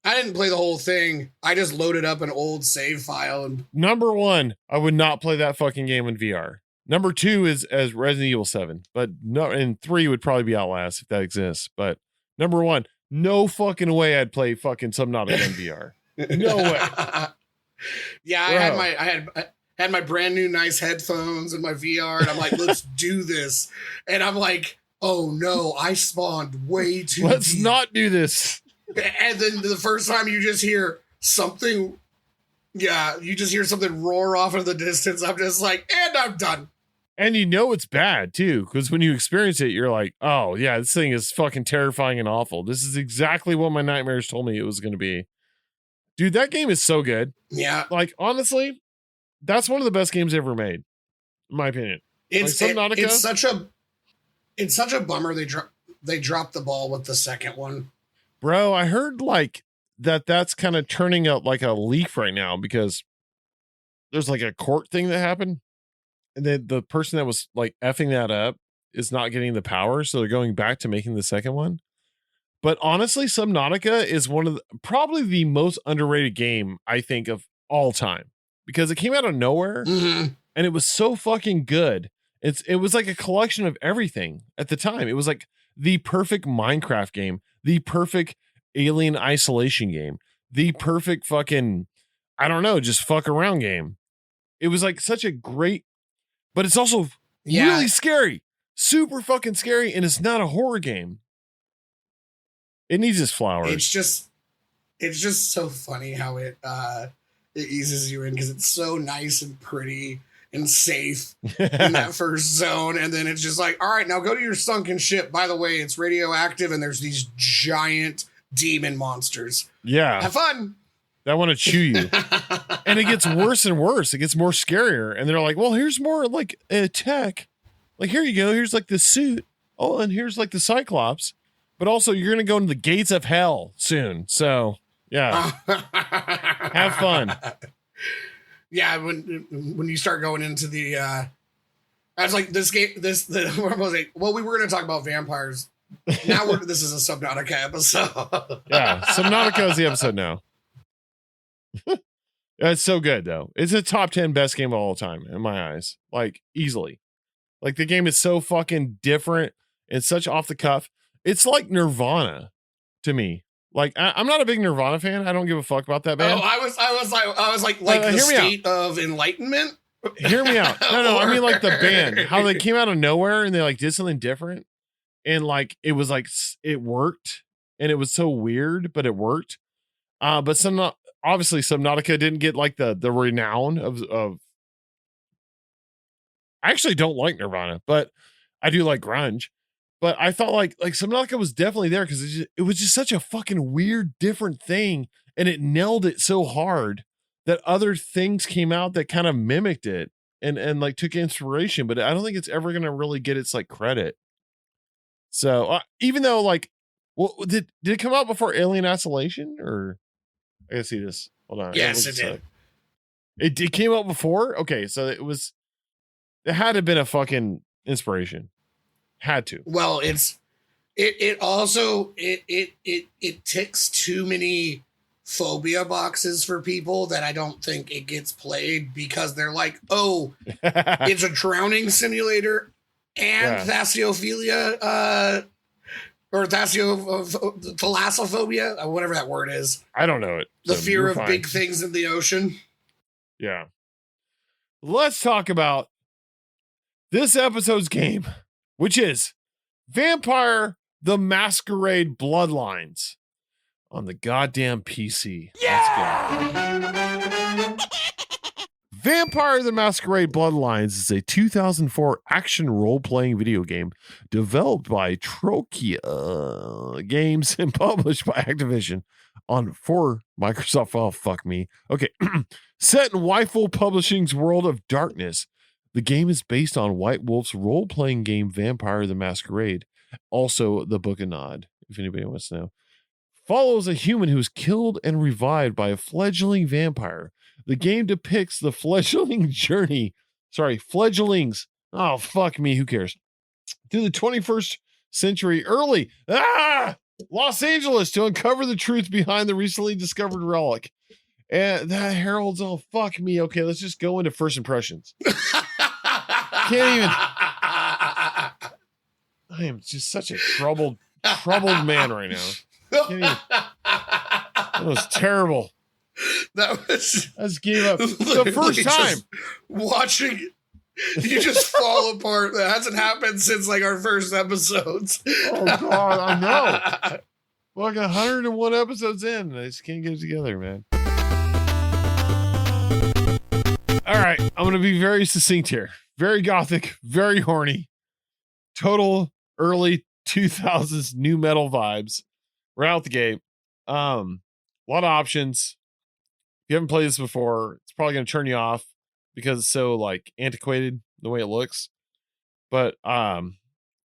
I didn't play the whole thing. I just loaded up an old save file. And number 1, I would not play that fucking game in VR. Number 2 is as Resident Evil 7, but no, and 3 would probably be Outlast if that exists. But number 1, no fucking way I'd play fucking Subnautica in VR. No way. Yeah, bro. I had my brand new nice headphones and my VR, and I'm like, let's do this. And I'm like, oh no, I spawned way too Let's deep. Not do this. And then the first time you just hear something, you just hear something roar off in the distance. I'm just like, and I'm done. And it's bad too, because when you experience it, you're like, oh yeah, this thing is fucking terrifying and awful. This is exactly what my nightmares told me it was going to be. Dude, that game is so good. Yeah. Like, honestly, that's one of the best games ever made, in my opinion. It's such a bummer they dropped the ball with the second one. Bro, I heard like that's kind of turning up like a leaf right now because there's like a court thing that happened. And then the person that was like effing that up is not getting the power. So they're going back to making the second one. But honestly, Subnautica is one of probably the most underrated game I think of all time because it came out of nowhere and it was so fucking good. It was like a collection of everything at the time. It was like the perfect Minecraft game, the perfect Alien Isolation game, the perfect fucking I don't know, just fuck around game. It was like such a great, but it's also really scary, super fucking scary, and it's not a horror game. It needs its flowers. It's just so funny how it eases you in because it's so nice and pretty and safe in that first zone, and then it's just like, all right, now go to your sunken ship. By the way, it's radioactive, and there's these giant demon monsters. Yeah, have fun. That want to chew you, and it gets worse and worse. It gets more scarier, and they're like, well, here's more like tech. Like here you go. Here's like the suit. Oh, and here's like the Cyclops. But also, you're going to go into the gates of hell soon. So, yeah. Have fun. Yeah, when you start going into the... I was like, this game... well, we were going to talk about vampires. Now this is a Subnautica episode. Yeah, Subnautica is the episode now. It's so good, though. It's a top 10 best game of all time, in my eyes. Like, easily. Like, the game is so fucking different. It's such off the cuff. It's like Nirvana to me. Like I'm not a big Nirvana fan. I don't give a fuck about that band. Oh, I was like the state of enlightenment. Hear me out. No, I mean like the band. How they came out of nowhere and they like did something different, and like it was like it worked, and it was so weird, but it worked. But obviously Subnautica didn't get like the renown of. I actually don't like Nirvana, but I do like grunge. But I thought like Subnautica was definitely there because it was just such a fucking weird, different thing, and it nailed it so hard that other things came out that kind of mimicked it and like took inspiration. But I don't think it's ever gonna really get its like credit. So even though like, well, did it come out before Alien Isolation or? I gotta see this. Hold on. Yes, it did. It came out before. Okay, so it had to have been a fucking inspiration. Had to. Well, it also ticks too many phobia boxes for people that I don't think it gets played because they're like, oh, it's a drowning simulator and thasiophilia, or thalassophobia, whatever that word is. I don't know it. The fear of big things in the ocean. Yeah. Let's talk about this episode's game, which is Vampire the Masquerade Bloodlines on the goddamn PC. Yeah! Let's go. Vampire the Masquerade Bloodlines is a 2004 action role-playing video game developed by Trokia Games and published by Activision for Microsoft. Oh, fuck me. Okay. Set in Whiteful Publishing's world of darkness, the game is based on White Wolf's role-playing game Vampire the Masquerade, also the Book of Nod, if anybody wants to know. Follows a human who is killed and revived by a fledgling vampire. The game depicts the fledglings. Oh, fuck me, who cares? Through the 21st century early. Los Angeles to uncover the truth behind the recently discovered relic. And that heralds, oh, fuck me. Okay, let's just go into first impressions. Can't even. I am just such a troubled man right now. Can't even. That was terrible. I just gave up the first time watching. You just fall apart. That hasn't happened since like our first episodes. Oh God, I know. Like 101 episodes in, I just can't get it together, man. All right, I'm going to be very succinct here. Very gothic, very horny. Total early 2000s new metal vibes. Right out the gate. A lot of options. If you haven't played this before, it's probably going to turn you off because it's so like antiquated the way it looks. But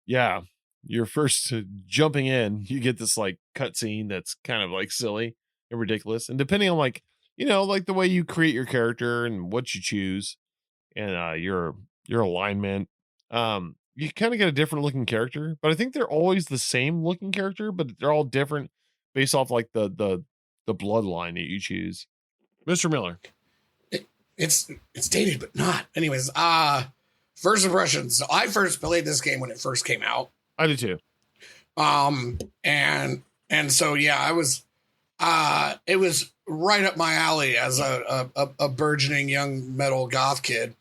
yeah, you're first jumping in, you get this like cutscene that's kind of like silly and ridiculous. And depending on like, like the way you create your character and what you choose and your alignment, you kind of get a different looking character. But I think they're always the same looking character, but they're all different based off like the bloodline that you choose. Mr. Miller. It's dated, but not. Anyways, first impressions. So I first played this game when it first came out. I did too. And so yeah, I was it was right up my alley as a burgeoning young metal goth kid.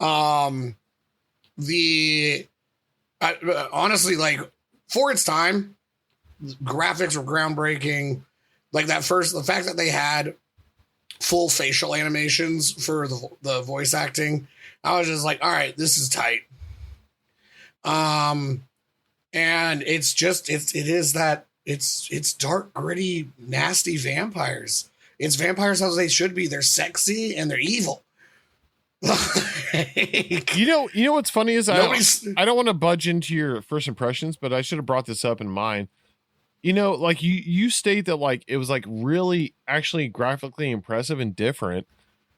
Honestly, like for its time, graphics were groundbreaking. Like the fact that they had full facial animations for the voice acting, I was just like, all right, this is tight. And it's dark, gritty, nasty vampires. It's vampires as they should be. They're sexy and they're evil. You know what's funny is I don't want to budge into your first impressions, but I should have brought this up in mine. Like you state that like it was like really actually graphically impressive and different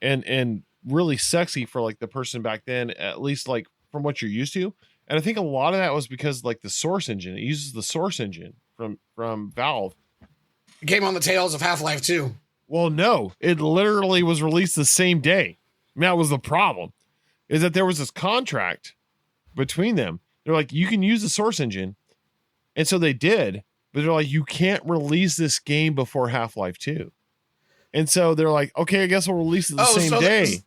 and really sexy for like the person back then, at least like from what you're used to. And I think a lot of that was because like the Source engine, it uses the Source engine from Valve. It came on the tails of Half-Life 2. Well, no, it literally was released the same day. I mean, that was the problem, is that there was this contract between them. They're like, you can use the Source engine. And so they did, but they're like, you can't release this game before Half-Life 2. And so they're like, okay, I guess we'll release it the same day.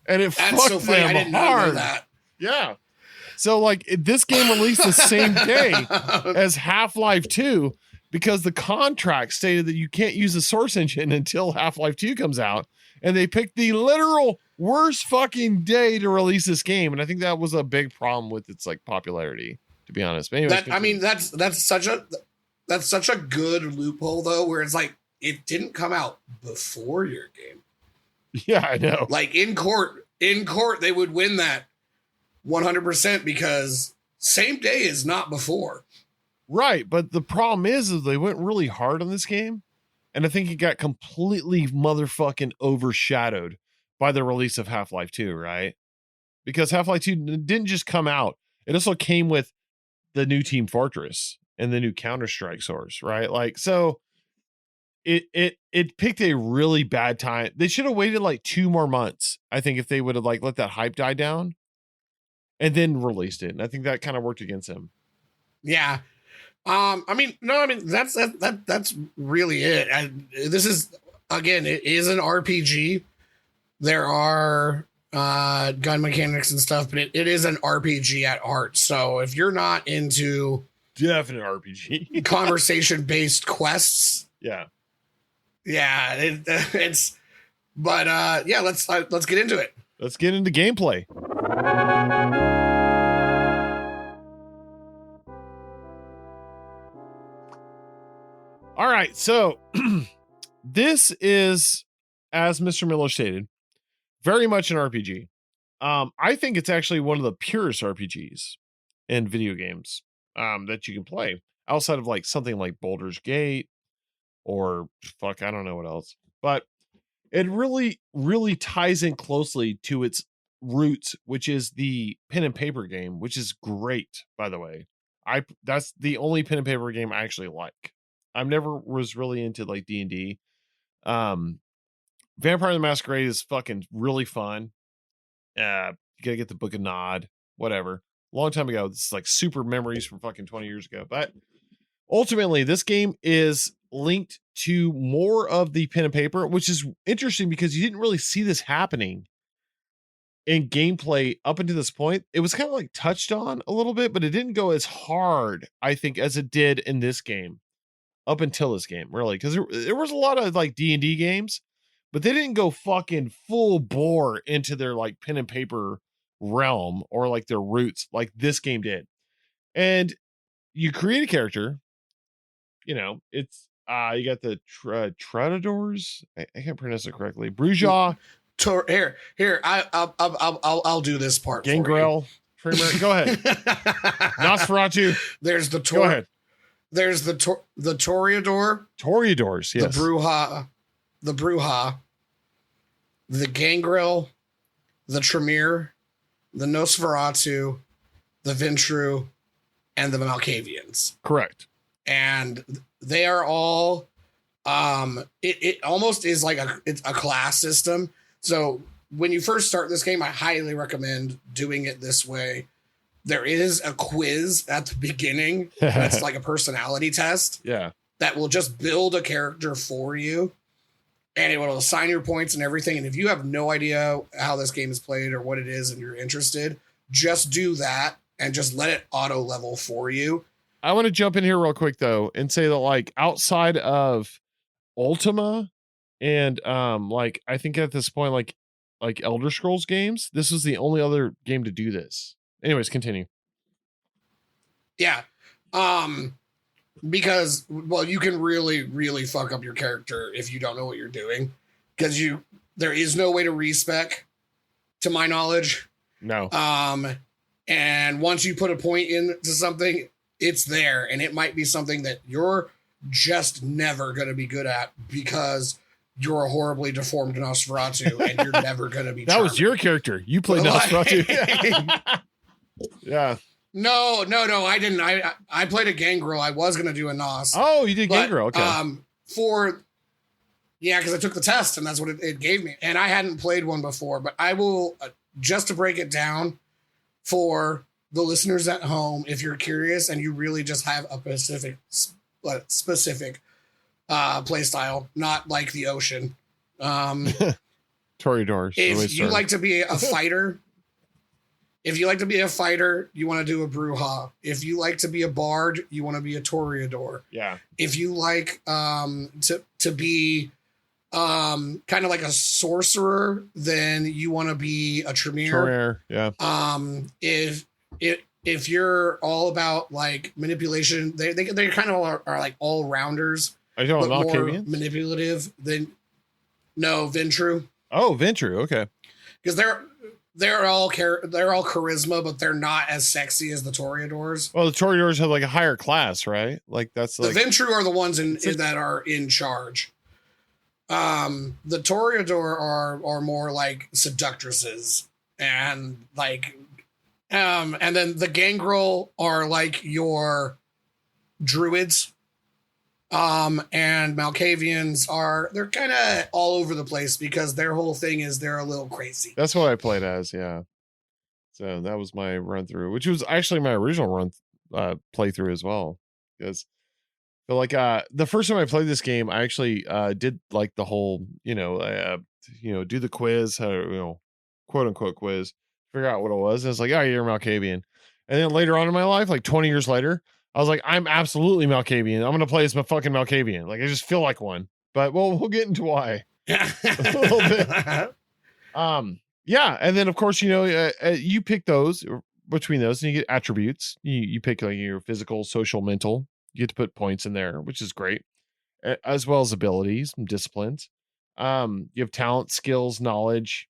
And it fucked so funny. Them I did hard. Not know that. Yeah. So like this game released the same day as Half-Life 2 because the contract stated that you can't use the Source engine until Half-Life 2 comes out. And they picked the literal worst fucking day to release this game. And I think that was a big problem with its like popularity, to be honest. But anyways, that's such a good loophole though, where it's like it didn't come out before your game. Yeah, I know. Like in court, they would win that 100% because same day is not before. Right. But the problem is they went really hard on this game. And I think it got completely motherfucking overshadowed by the release of Half-Life 2, right? Because Half-Life 2 didn't just come out. It also came with the new Team Fortress and the new Counter-Strike Source, right? Like, so it picked a really bad time. They should have waited like 2 more months, I think, if they would have like let that hype die down and then released it. And I think that kind of worked against them. Yeah. That's really it. This is, again, it is an RPG. There are gun mechanics and stuff, but it is an RPG at heart. So if you're not into definite RPG conversation-based quests, yeah, it's. But let's get into it. Let's get into gameplay. All right, so this is, as Mr. Miller stated, very much an RPG. I think it's actually one of the purest RPGs in video games that you can play, outside of like something like Baldur's Gate or I don't know what else. But it really, really ties in closely to its roots, which is the pen and paper game, which is great, by the way. That's the only pen and paper game I actually like. I never was really into like D&D. Vampire the Masquerade is fucking really fun. You gotta get the Book of Nod, whatever. Long time ago. This is like super memories from fucking 20 years ago. But ultimately, this game is linked to more of the pen and paper, which is interesting because you didn't really see this happening in gameplay up until this point. It was kind of like touched on a little bit, but it didn't go as hard, I think, as it did in this game. Up until this game, really, because there was a lot of like D&D games, but they didn't go fucking full bore into their like pen and paper realm or like their roots like this game did. And you create a character, it's you got the Tradadors. I can't pronounce it correctly. Bruja. Here, I'll do this part. Gangrel. Tramer, go ahead. Nosferatu. There's the Go ahead. There's the Toreador. Toreadors, yes. The Bruja, the Gangrel, the Tremere, the Nosferatu, the Ventru, and the Malkavians. Correct. And they are all it almost is like it's a class system. So when you first start this game, I highly recommend doing it this way. There is a quiz at the beginning. It's like a personality test. Yeah. That will just build a character for you. And it will assign your points and everything. And if you have no idea how this game is played or what it is and you're interested, just do that and just let it auto level for you. I want to jump in here real quick though and say that like outside of Ultima and like I think at this point like Elder Scrolls games, this was the only other game to do this. Anyways, continue. Yeah. Because well, you can really, really fuck up your character if you don't know what you're doing. Because there is no way to respec, to my knowledge. No. And once you put a point into something, it's there, and it might be something that you're just never going to be good at because you're a horribly deformed Nosferatu, and you're never going to be. That was your character. You played Nosferatu. Yeah. No, I didn't. I played a Gangrel. I was going to do a Nos. Oh, you did Gangrel. Okay. Because I took the test, and that's what it gave me. And I hadn't played one before, but I will, just to break it down for the listeners at home, if you're curious and you really just have a specific play style, not like the ocean. Toreadors. If you like to be a fighter, you want to do a Bruja. If you like to be a bard, you want to be a Toreador. Yeah. If you like to be kind of like a sorcerer, then you want to be a Tremere. Yeah. If you're all about like manipulation, they kind of are like all rounders. Are you talking but about more Malkavians? Manipulative than Ventru. Oh, Ventru. Okay. Because they're all charisma, but they're not as sexy as the Toreadors. Well, the Toreadors have like a higher class, right? Like that's like the Ventru are the ones that are in charge. The Toreador are more like seductresses and like, and then the Gangrel are like your druids. And Malkavians they're kind of all over the place because their whole thing is they're a little crazy. That's what I played as, yeah. So that was my run through, which was actually my original run playthrough as well. Because but like the first time I played this game, I actually did like the whole, do the quiz, quote unquote quiz, figure out what it was. And it's like, oh, you're Malkavian. And then later on in my life, like 20 years later, I was like, I'm absolutely Malkavian. I'm going to play as my fucking Malkavian. Like, I just feel like one. But we'll get into why a little bit. Yeah. And then, of course, you pick those between those and you get attributes. You pick like your physical, social, mental. You get to put points in there, which is great, as well as abilities and disciplines. You have talent, skills, knowledge.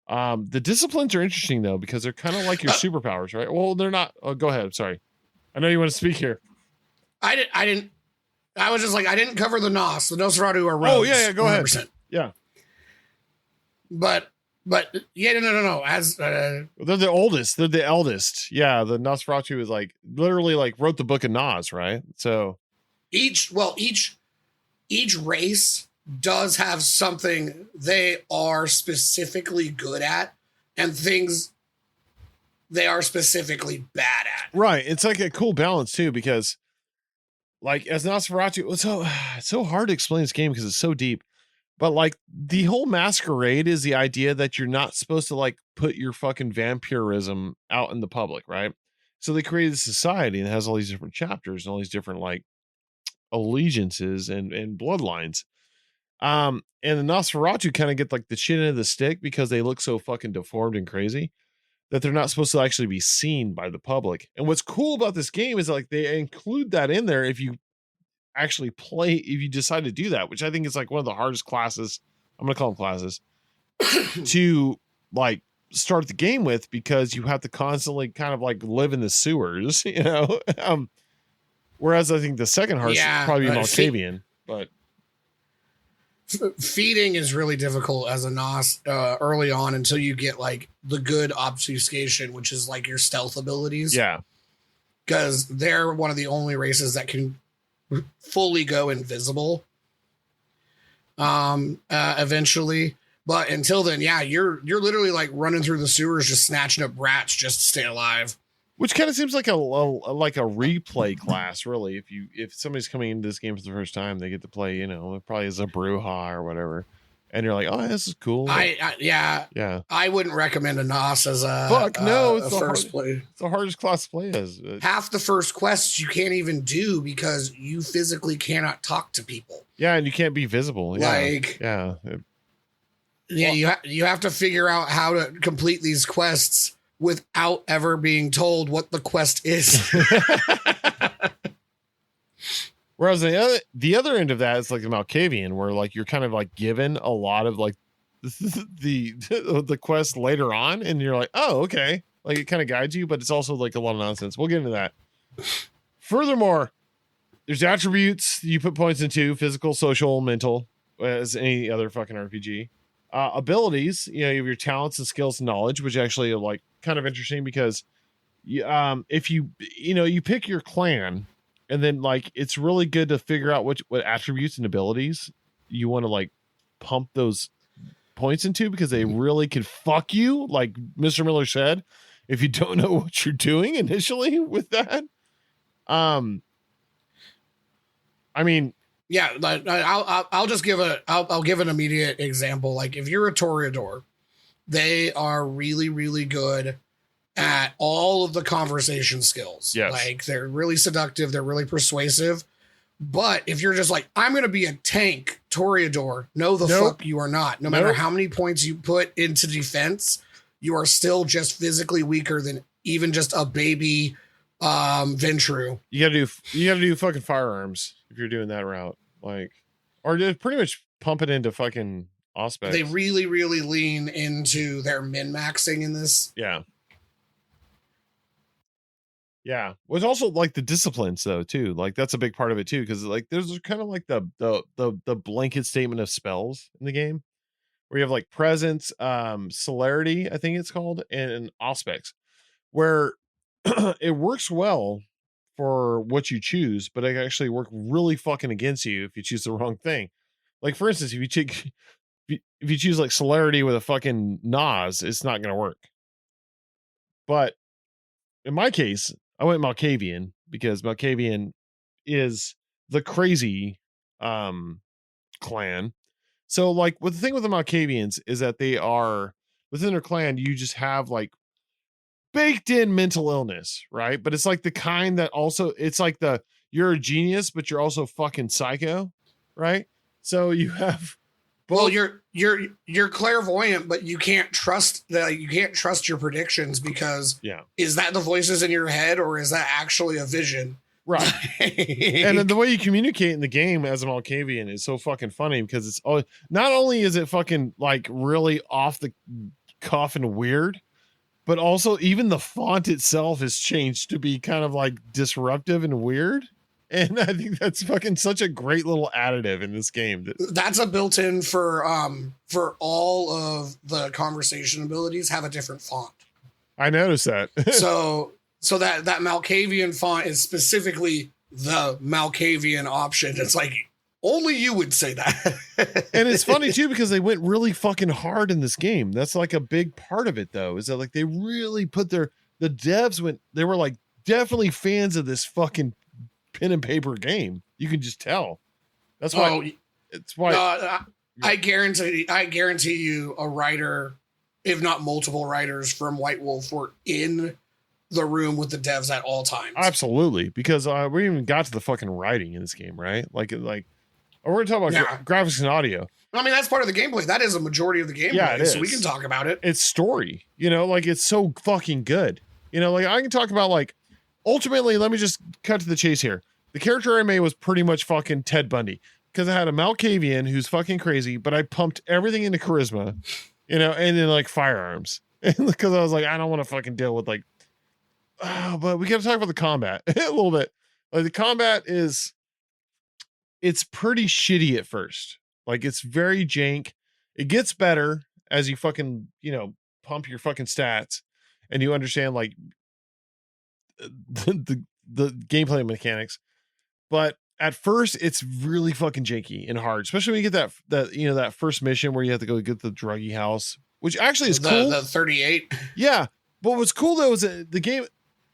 The disciplines are interesting, though, because they're kind of like your superpowers, right? Well, they're not. Oh, go ahead. I'm sorry. I know you want to speak here. I didn't. I was just like, I didn't cover the Nos. The Nosferatu are rogues. Oh yeah. Go 100%. Ahead. Yeah. But yeah, no. As they're the oldest. They're the eldest. Yeah. The Nosferatu is like literally like wrote the book of Nos, right? So each race does have something they are specifically good at and things they are specifically bad at. Right. It's like a cool balance too, because like as Nosferatu, it's so hard to explain this game because it's so deep. But like the whole Masquerade is the idea that you're not supposed to like put your fucking vampirism out in the public, right? So they created a society and it has all these different chapters and all these different like allegiances and bloodlines. And the Nosferatu kind of get like the shit end of the stick because they look so fucking deformed and crazy that they're not supposed to actually be seen by the public. And what's cool about this game is like they include that in there if you actually play, if you decide to do that, which I think is like one of the hardest classes, I'm going to call them classes, to like start the game with, because you have to constantly kind of like live in the sewers, you know. Whereas I think the second hearse Yeah, probably be Malkavian, but feeding is really difficult as a Nos early on until you get like the good obfuscation, which is like your stealth abilities. yeah. Because they're one of the only races that can fully go invisible eventually. But until then, yeah, you're literally like running through the sewers just snatching up rats just to stay alive. Which kind of seems like a replay class, really. If somebody's coming into this game for the first time, they get to play, you know, probably as a Bruja or whatever, and you're like, oh, this is cool. Yeah. I wouldn't recommend a Nos as a It's first play. It's the hardest class to play as. Half the first quests you can't even do because you physically cannot talk to people. Yeah, and you can't be visible. Yeah, you have to figure out how to complete these quests without ever being told what the quest is. Whereas the other end of that is like the Malkavian, where like you're kind of like given a lot of like the quest later on, and you're like, oh, okay, like it kind of guides you, but it's also like a lot of nonsense. We'll get into that. Furthermore, there's attributes you put points into: physical, social, mental, as any other fucking RPG. Abilities, you know, you have your talents and skills and knowledge, which actually are like kind of interesting, because if you pick your clan, and then like it's really good to figure out what attributes and abilities you want to like pump those points into, because they really could fuck you, like Mr. Miller said, if you don't know what you're doing initially with that. I mean, yeah, I'll just give I'll give an immediate example. Like if you're a Toreador, they are really, really good at all of the conversation skills. Yes. Like they're really seductive. They're really persuasive. But if you're just like, I'm going to be a tank Toreador, no, fuck you are not. No matter how many points you put into defense, you are still just physically weaker than even just a baby Ventru. You gotta do fucking firearms if you're doing that route, like, or just pretty much pump it into fucking aspects. They really, really lean into their min-maxing in this. Yeah. Well, it's also like the disciplines though too. Like that's a big part of it too, because like there's kind of like the blanket statement of spells in the game, where you have like presence, celerity, I think it's called, and aspects, where it works well for what you choose, but it actually work really fucking against you if you choose the wrong thing. Like for instance, if you choose like celerity with a fucking Nas, it's not going to work. But in my case, I went Malkavian, because Malkavian is the crazy clan. So like the thing with the Malkavians is that they are within their clan, you just have like baked in mental illness, right? But it's like the kind that also, it's like you're a genius, but you're also fucking psycho, right? So you have both. Well, you're clairvoyant, but you can't trust that. You can't trust your predictions, because is that the voices in your head, or is that actually a vision? Right. And then the way you communicate in the game as a Malkavian is so fucking funny, because it's not only is it fucking like really off the cuff and weird, but also even the font itself has changed to be kind of like disruptive and weird. And I think that's fucking such a great little additive in this game. That's a built-in for all of the conversation abilities have a different font. I noticed that. so that Malkavian font is specifically the Malkavian option. It's like only you would say that. And it's funny too, because they went really fucking hard in this game. That's like a big part of it though, is that like they really put the devs they were like definitely fans of this fucking pen and paper game. You can just tell. That's why it's why I guarantee you a writer, if not multiple writers from White Wolf, were in the room with the devs at all times. Absolutely, because we even got to the fucking writing in this game, right? Like we're gonna talk about graphics and audio. I mean, that's part of the gameplay. That is a majority of the gameplay. Yeah, so we can talk about it. It's story, like it's so fucking good. Like I can talk about like ultimately. Let me just cut to the chase here. The character I made was pretty much fucking Ted Bundy, because I had a Malkavian who's fucking crazy, but I pumped everything into charisma, and then like firearms. And because I was like, I don't want to fucking deal with like, but we got to talk about the combat a little bit. Like the combat it's pretty shitty at first. Like it's very jank. It gets better as you fucking, pump your fucking stats and you understand like the gameplay mechanics. But at first it's really fucking janky and hard, especially when you get that first mission where you have to go get the druggy house, which actually is cool. The 38. Yeah. But what's cool though is that the game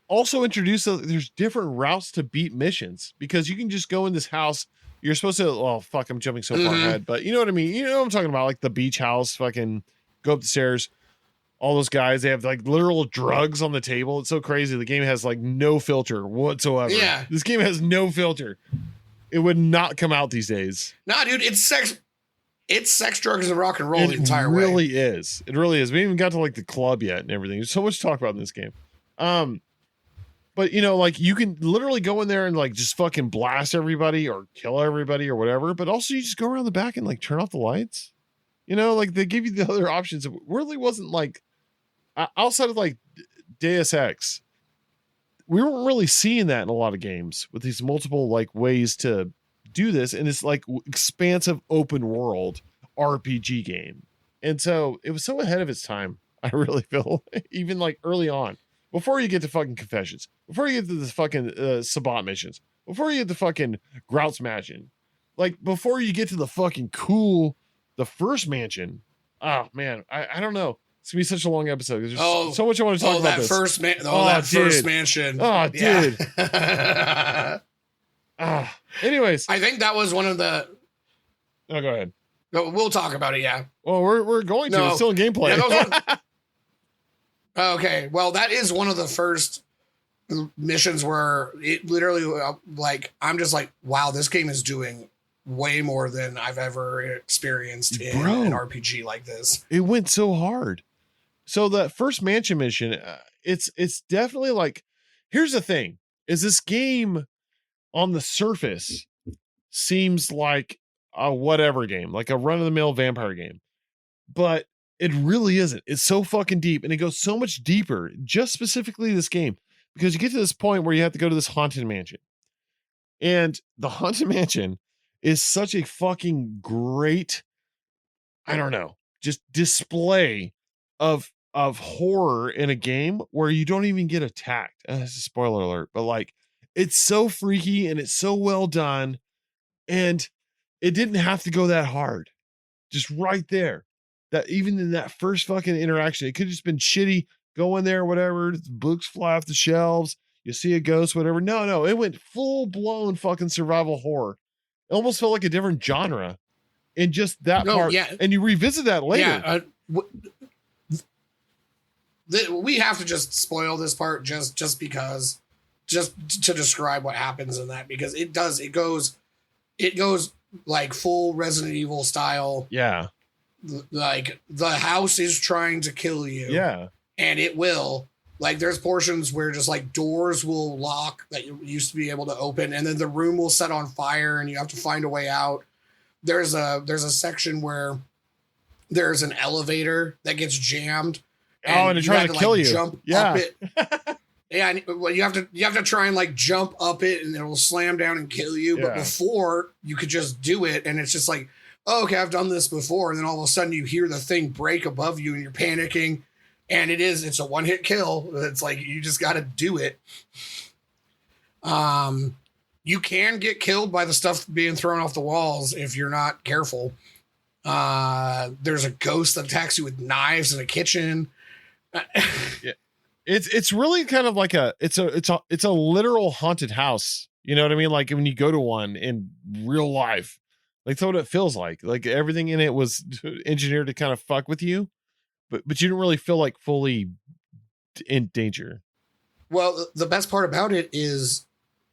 also introduced there's different routes to beat missions because you can just go in this house. You're supposed to, well, fuck, I'm jumping so far ahead, but you know what I mean? You know what I'm talking about? Like the beach house, fucking go up the stairs. All those guys, they have like literal drugs on the table. It's so crazy. The game has like no filter whatsoever. Yeah. This game has no filter. It would not come out these days. Nah, dude, it's sex, drugs, and rock and roll the entire way. It really is. It really is. We haven't even got to like the club yet and everything. There's so much to talk about in this game. But like you can literally go in there and like just fucking blast everybody or kill everybody or whatever. But also you just go around the back and like turn off the lights. Like they give you the other options. It really wasn't like outside of like Deus Ex. We weren't really seeing that in a lot of games with these multiple like ways to do this. And it's like expansive open world RPG game. And so it was so ahead of its time. I really feel even like early on. Before you get to fucking confessions, before you get to the fucking Sabat missions, before you get to fucking Grout Smashing, like before you get to the fucking the first mansion. Oh man, I don't know. It's gonna be such a long episode. There's so much I want to talk about. First mansion. Oh, dude. Anyways, I think that was one of the. Oh, go ahead. No, we'll talk about it. Yeah. Well, we're going to. It's still in gameplay. Yeah, that was okay, well, that is one of the first missions where it literally, like, I'm just like, wow, this game is doing way more than I've ever experienced in an RPG like this. It went so hard. So the first mansion mission, it's definitely like, here's the thing, is this game on the surface seems like a whatever game, like a run-of-the-mill vampire game. But it really isn't. It's so fucking deep, and it goes so much deeper, just specifically this game, because you get to this point where you have to go to this haunted mansion. And the haunted mansion is such a fucking great, I don't know, just display of horror in a game where you don't even get attacked. That's a spoiler alert, but like it's so freaky and it's so well done, and it didn't have to go that hard. Just right there. That even in that first fucking interaction, it could have just been shitty. Go in there, whatever. The books fly off the shelves. You see a ghost, whatever. No, it went full blown fucking survival horror. It almost felt like a different genre in just that part. Yeah. And you revisit that later. Yeah, we have to just spoil this part just because, just to describe what happens in that, because it goes like full Resident Evil style. Yeah. Like the house is trying to kill you. Yeah. And it will. Like there's portions where just like doors will lock that you used to be able to open, and then the room will set on fire and you have to find a way out. There's a section where there's an elevator that gets jammed. And it's trying to kill you. Jump up it. Yeah, you have to try and like jump up it, and it will slam down and kill you. But before you could just do it, and it's just like, oh, okay, I've done this before. And then all of a sudden you hear the thing break above you and you're panicking. And it's a one-hit kill. It's like, you just got to do it. You can get killed by the stuff being thrown off the walls if you're not careful. There's a ghost that attacks you with knives in a kitchen. Yeah. It's really kind of like it's a literal haunted house. You know what I mean? Like when you go to one in real life. Like, that's what it feels like. Like everything in it was engineered to kind of fuck with you, but you didn't really feel like fully in danger. Well, the best part about it is,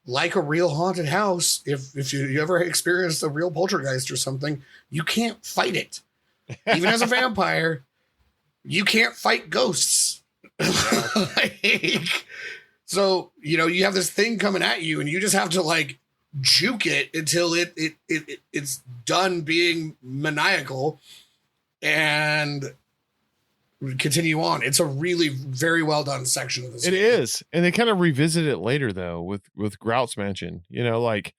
like a real haunted house, if you ever experienced a real poltergeist or something, you can't fight it. Even as a vampire, you can't fight ghosts. So, you have this thing coming at you, and you just have to like juke it until it's done being maniacal. And continue on. It's a really very well done section of this. It is, and they kind of revisit it later though with Grout's Mansion. You know, like,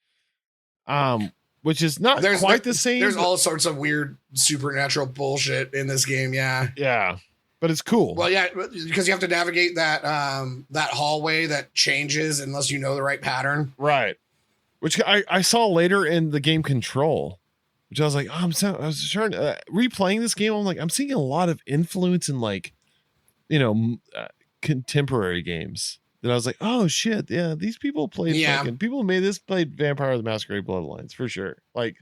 which is not quite the same. There's all sorts of weird supernatural bullshit in this game. Yeah, yeah, but it's cool. Well, yeah, because you have to navigate that that hallway that changes unless you know the right pattern. Right. Which I saw later in the game Control, which I was like, oh, I was trying to replaying this game. I'm like, I'm seeing a lot of influence in like, you know, contemporary games. That I was like, oh shit, yeah, these people played. People who made this played Vampire the Masquerade Bloodlines for sure. Like,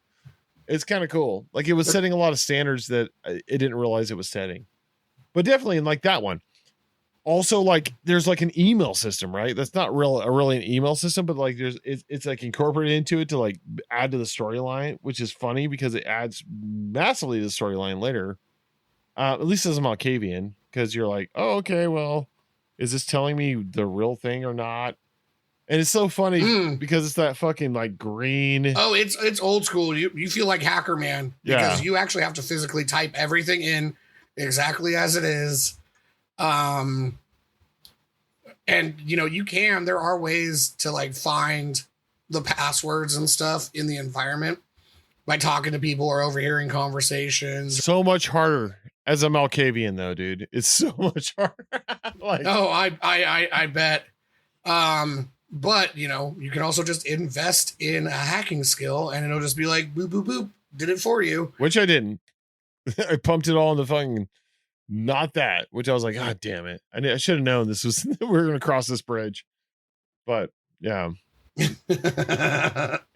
it's kind of cool. Like, it was setting a lot of standards that it didn't realize it was setting. But definitely in like that one. Also, like, there's like an email system, right? That's not really an email system, but like it's like incorporated into it to like add to the storyline, which is funny because it adds massively to the storyline later. At least as a Malkavian, because you're like, oh, okay, well, is this telling me the real thing or not? And it's so funny because it's that fucking like green. Oh, it's old school. You feel like Hacker Man because you actually have to physically type everything in exactly as it is. And you know, there are ways to like find the passwords and stuff in the environment by talking to people or overhearing conversations. So much harder as a Malkavian though, dude. It's so much harder. Like, oh, I bet. But you know, you can also just invest in a hacking skill and it'll just be like boop, boop, boop, did it for you. Which I didn't. I pumped it all in the fucking, not that, which I was like, God damn it. I should have known this was, we were going to cross this bridge. But yeah. And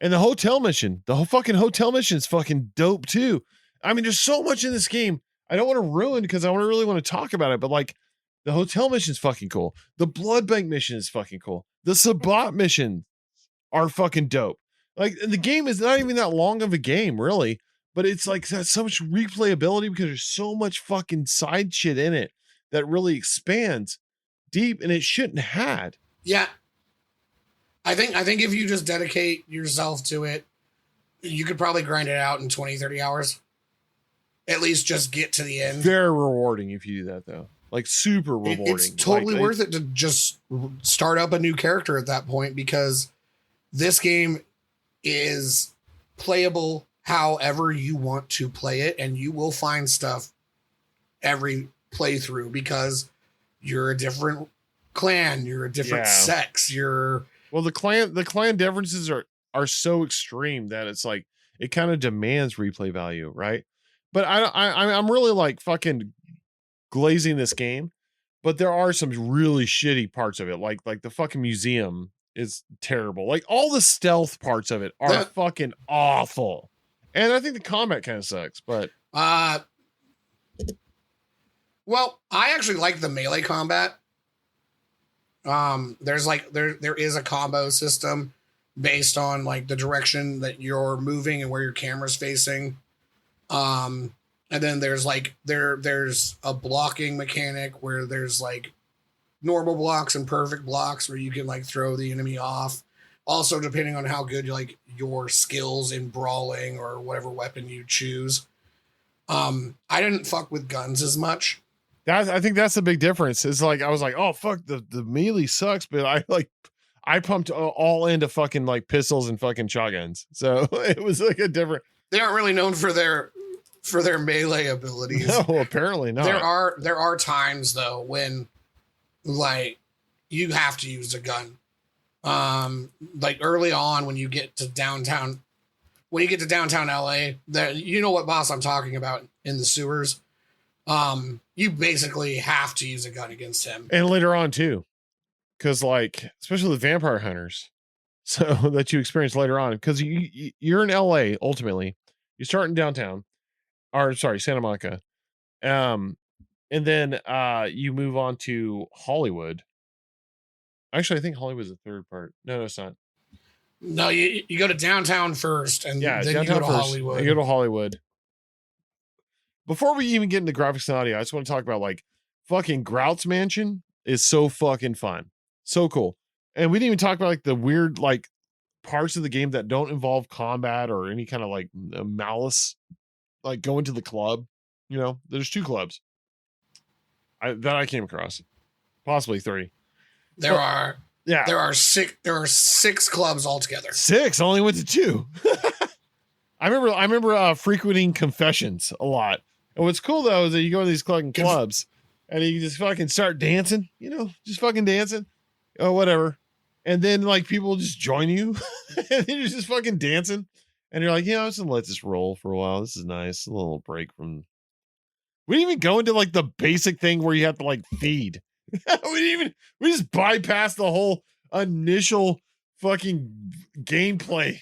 the hotel mission, the whole fucking hotel mission is fucking dope too. I mean, there's so much in this game. I don't want to ruin because I really want to talk about it, but like the hotel mission is fucking cool. The blood bank mission is fucking cool. The Sabbat missions are fucking dope. Like, the game is not even that long of a game, really. But it's like got so much replayability because there's so much fucking side shit in it that really expands deep, and it shouldn't have had. Yeah. I think if you just dedicate yourself to it, you could probably grind it out in 20, 30 hours. At least just get to the end. Very rewarding if you do that, though. Like, super rewarding. It's totally worth it to just start up a new character at that point because this game is playable however you want to play it, and you will find stuff every playthrough because you're a different clan, you're a different sex, well, the clan differences are so extreme that it's like it kind of demands replay value, right? But I'm really like fucking glazing this game, but there are some really shitty parts of it, like the fucking museum is terrible. Like, all the stealth parts of it are fucking awful. And I think the combat kind of sucks, but well, I actually like the melee combat. There's like there is a combo system based on like the direction that you're moving and where your camera's facing. And then there's like there's a blocking mechanic where there's like normal blocks and perfect blocks where you can like throw the enemy off. Also, depending on how good like your skills in brawling or whatever weapon you choose. I didn't fuck with guns as much. I think that's the big difference. It's like I was like, oh fuck, the melee sucks, but I pumped all into fucking like pistols and fucking shotguns. So it was like a different. They aren't really known for their melee abilities. No, apparently not. There are times though when like you have to use a gun. Like early on when you get to downtown LA, that you know what boss I'm talking about in the sewers. You basically have to use a gun against him. And later on too. Cause like, especially the vampire hunters. So that you experience later on. Cause you're in LA ultimately. You start in downtown. Or sorry, Santa Monica. And then you move on to Hollywood. Actually, I think Hollywood's the third part. No, it's not. No, you go to downtown first, and then you go to Hollywood. You go to Hollywood. Before we even get into graphics and audio, I just want to talk about like fucking Grout's Mansion is so fucking fun. So cool. And we didn't even talk about like the weird like parts of the game that don't involve combat or any kind of like malice, like going to the club. You know, there's 2 clubs. that I came across. Possibly 3. There are Yeah. There are 6 clubs altogether. 6. I only went to 2. I remember frequenting confessions a lot. And what's cool though is that you go to these fucking clubs and you just fucking start dancing, just fucking dancing or whatever. And then like people just join you and you're just fucking dancing. And you're like, I'm just gonna let this roll for a while. This is nice. A little break from. We didn't even go into like the basic thing where you have to like feed. We just bypassed the whole initial fucking gameplay.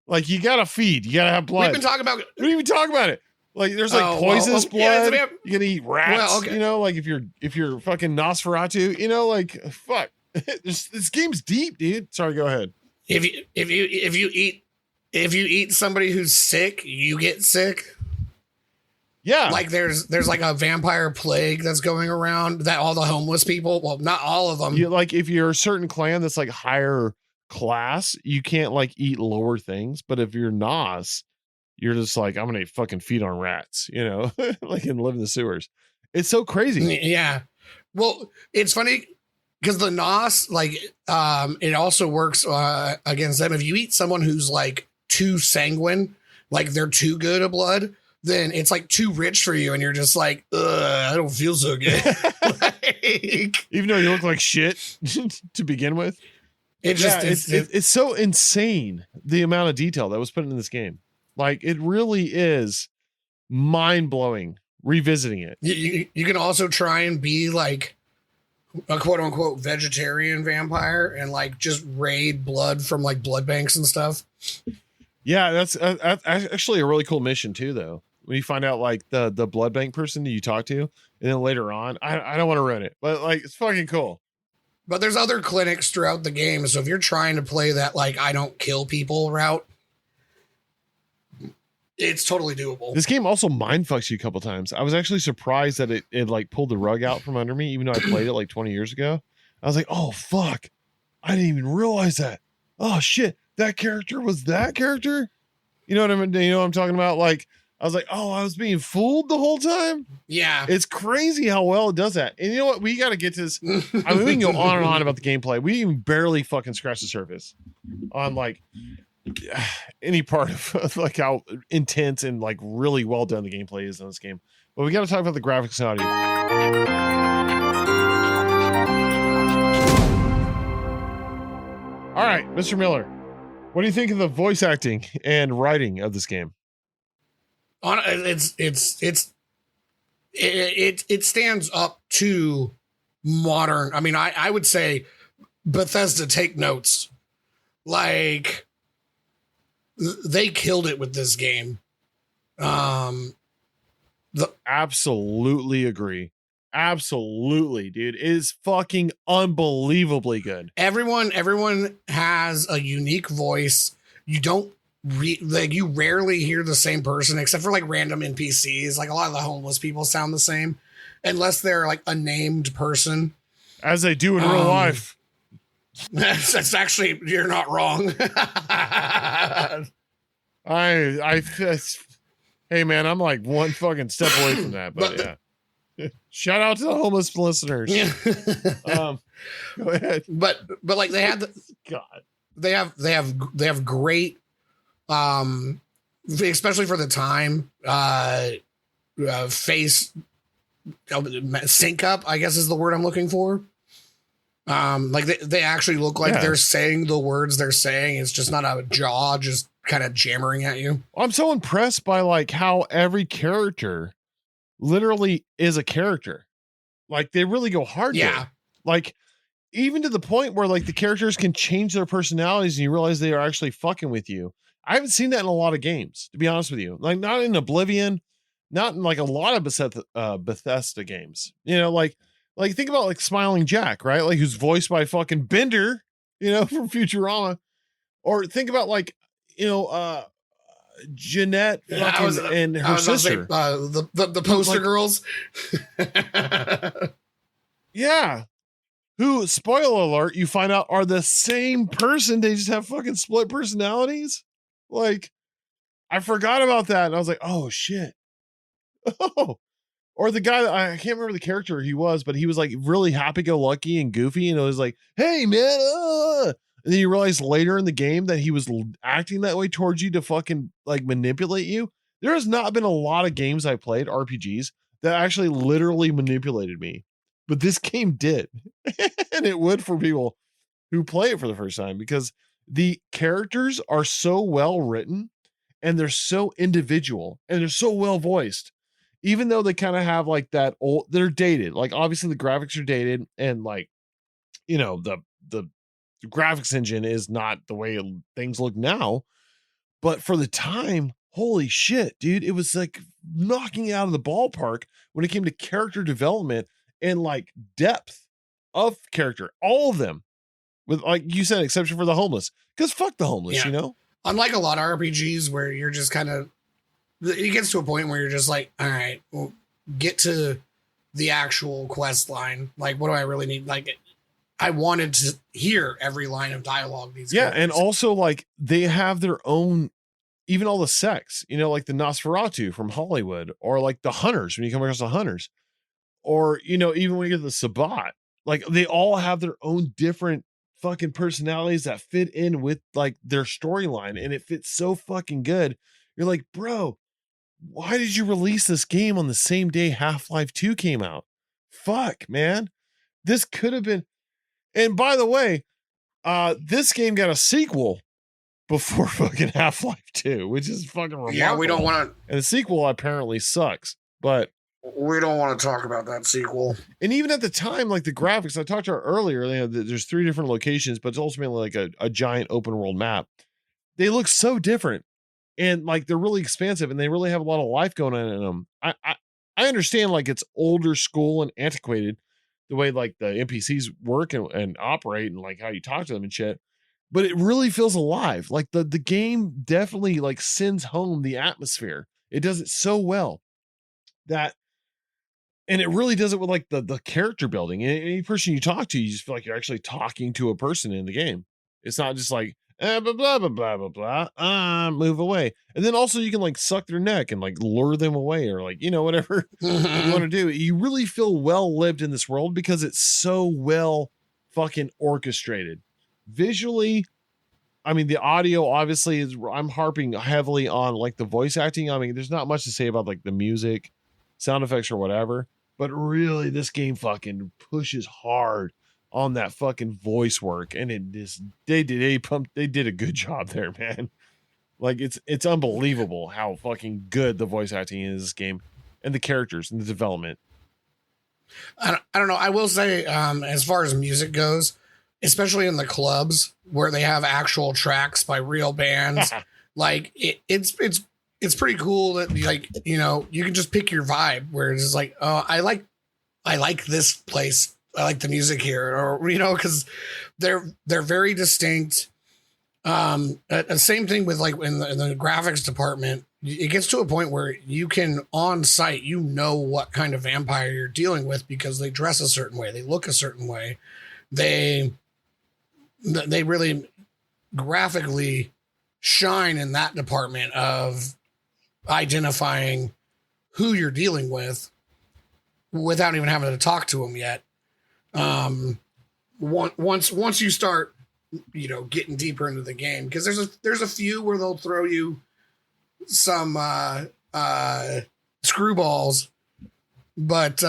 Like you gotta feed, you gotta have blood. We've been talking about. We didn't even talk about it. Like there's like poisonous blood. Yeah, you're gonna eat rats. Like if you're fucking Nosferatu, like fuck. This game's deep, dude. Sorry, go ahead. If you eat somebody who's sick, you get sick. Yeah. Like there's like a vampire plague that's going around that all the homeless people, well, not all of them. Like if you're a certain clan that's like higher class, you can't like eat lower things. But if you're Nos, you're just like, I'm going to fucking feed on rats, like and live in the sewers. It's so crazy. Yeah. Well, it's funny because the Nos, like, it also works against them. If you eat someone who's like too sanguine, like they're too good at blood, then it's like too rich for you. And you're just like, I don't feel so good. Even though you look like shit to begin with. It's so insane the amount of detail that was put in this game. Like it really is mind blowing revisiting it. You can also try and be like a quote unquote vegetarian vampire and like just raid blood from like blood banks and stuff. Yeah, that's actually a really cool mission too, though. When you find out like the blood bank person that you talk to, and then later on, I don't want to run it, but like it's fucking cool. But there's other clinics throughout the game, so if you're trying to play that like I don't kill people route, it's totally doable. This game also mind fucks you a couple times. I was actually surprised that it like pulled the rug out from under me, even though I played it like 20 years ago. I was like, oh fuck, I didn't even realize that. Oh shit, that character was that character. You know what I mean? You know what I'm talking about? Like. I was like, oh, I was being fooled the whole time. Yeah. It's crazy how well it does that. And you know what? We got to get to this. I mean, we can go on and on about the gameplay. We even barely fucking scratch the surface on like any part of like how intense and like really well done the gameplay is in this game. But we got to talk about the graphics and audio. All right, Mr. Miller, what do you think of the voice acting and writing of this game? It stands up to modern. I mean, I would say Bethesda take notes. Like they killed it with this game. Absolutely agree. Absolutely, dude. It is fucking unbelievably good. Everyone has a unique voice. You don't you rarely hear the same person except for like random NPCs. Like a lot of the homeless people sound the same unless they're like a named person, as they do in real life. That's actually, you're not wrong. Hey man, I'm like one fucking step away from that, but yeah. Shout out to the homeless listeners. Yeah. Go ahead. But like they have they have great, especially for the time, face sync up, I guess is the word I'm looking for. Like they actually look like they're saying the words they're saying. It's just not a jaw just kind of jammering at you. I'm so impressed by like how every character literally is a character. Like they really go hard. Yeah. Like even to the point where like the characters can change their personalities and you realize they are actually fucking with you. I haven't seen that in a lot of games, to be honest with you. Like not in Oblivion, not in like a lot of Bethesda games. You know, like think about like Smiling Jack, right? Like who's voiced by fucking Bender, you know, from Futurama. Or think about like, you know, Jeanette and her sister. The poster girls. Yeah. Who, spoiler alert, you find out are the same person. They just have fucking split personalities. Like, I forgot about that. And I was like, oh shit. Oh. Or the guy, I can't remember the character he was, but he was like really happy-go-lucky and goofy, and it was like, "Hey man," and then you realize later in the game that he was acting that way towards you to fucking like manipulate you. There has not been a lot of games I played, RPGs, that actually literally manipulated me, but this game did, and it would for people who play it for the first time because the characters are so well written and they're so individual and they're so well voiced. Even though they kind of have like that old, they're dated. Like obviously the graphics are dated, and like, you know, the graphics engine is not the way things look now. But for the time, holy shit, dude, it was like knocking it out of the ballpark when it came to character development and like depth of character. All of them, with like you said, exception for the homeless, because fuck the homeless, you know. Unlike a lot of RPGs where you're just kind of, it gets to a point where you're just like, all right, well, get to the actual quest line. Like, what do I really need? Like, I wanted to hear every line of dialogue. These characters. And also like they have their own, even all the sects, you know, like the Nosferatu from Hollywood, or like the Hunters when you come across the Hunters, or you know, even when you get the Sabbat, like they all have their own different fucking personalities that fit in with like their storyline, and it fits so fucking good. You're like, bro, why did you release this game on the same day Half-Life 2 came out? Fuck, man. This could have been. And by the way, this game got a sequel before fucking Half-Life 2, which is fucking remarkable. Yeah, we don't want to. And the sequel apparently sucks, but we don't want to talk about that sequel. And even at the time, like the graphics, I talked to her earlier, you know, there's 3 different locations, but it's ultimately like a giant open world map. They look so different. And like they're really expansive, and they really have a lot of life going on in them. I understand like it's older school and antiquated, the way like the NPCs work and operate, and like how you talk to them and shit. But it really feels alive. Like the game definitely like sends home the atmosphere. It does it so well that, and it really does it with like the character building. And any person you talk to, you just feel like you're actually talking to a person in the game. It's not just like blah blah blah blah blah blah. Move away, and then also you can like suck their neck and like lure them away, or like, you know, whatever you want to do. You really feel well lived in this world because it's so well fucking orchestrated visually. I mean, the audio obviously is. I'm harping heavily on like the voice acting. I mean, there's not much to say about like the music, sound effects, or whatever. But really, this game fucking pushes hard on that fucking voice work, and it just they did a good job there, man. Like it's unbelievable how fucking good the voice acting is in this game, and the characters and the development. I don't know. I will say, as far as music goes, especially in the clubs where they have actual tracks by real bands, like it's pretty cool that like, you know, you can just pick your vibe where it's just like, oh, I like this place. I like the music here, or, you know, cause they're very distinct. Same thing with like in the graphics department, it gets to a point where you can on site, you know what kind of vampire you're dealing with because they dress a certain way. They look a certain way. They really graphically shine in that department of identifying who you're dealing with without even having to talk to them yet. Once you start, you know, getting deeper into the game, because there's a few where they'll throw you some screwballs, but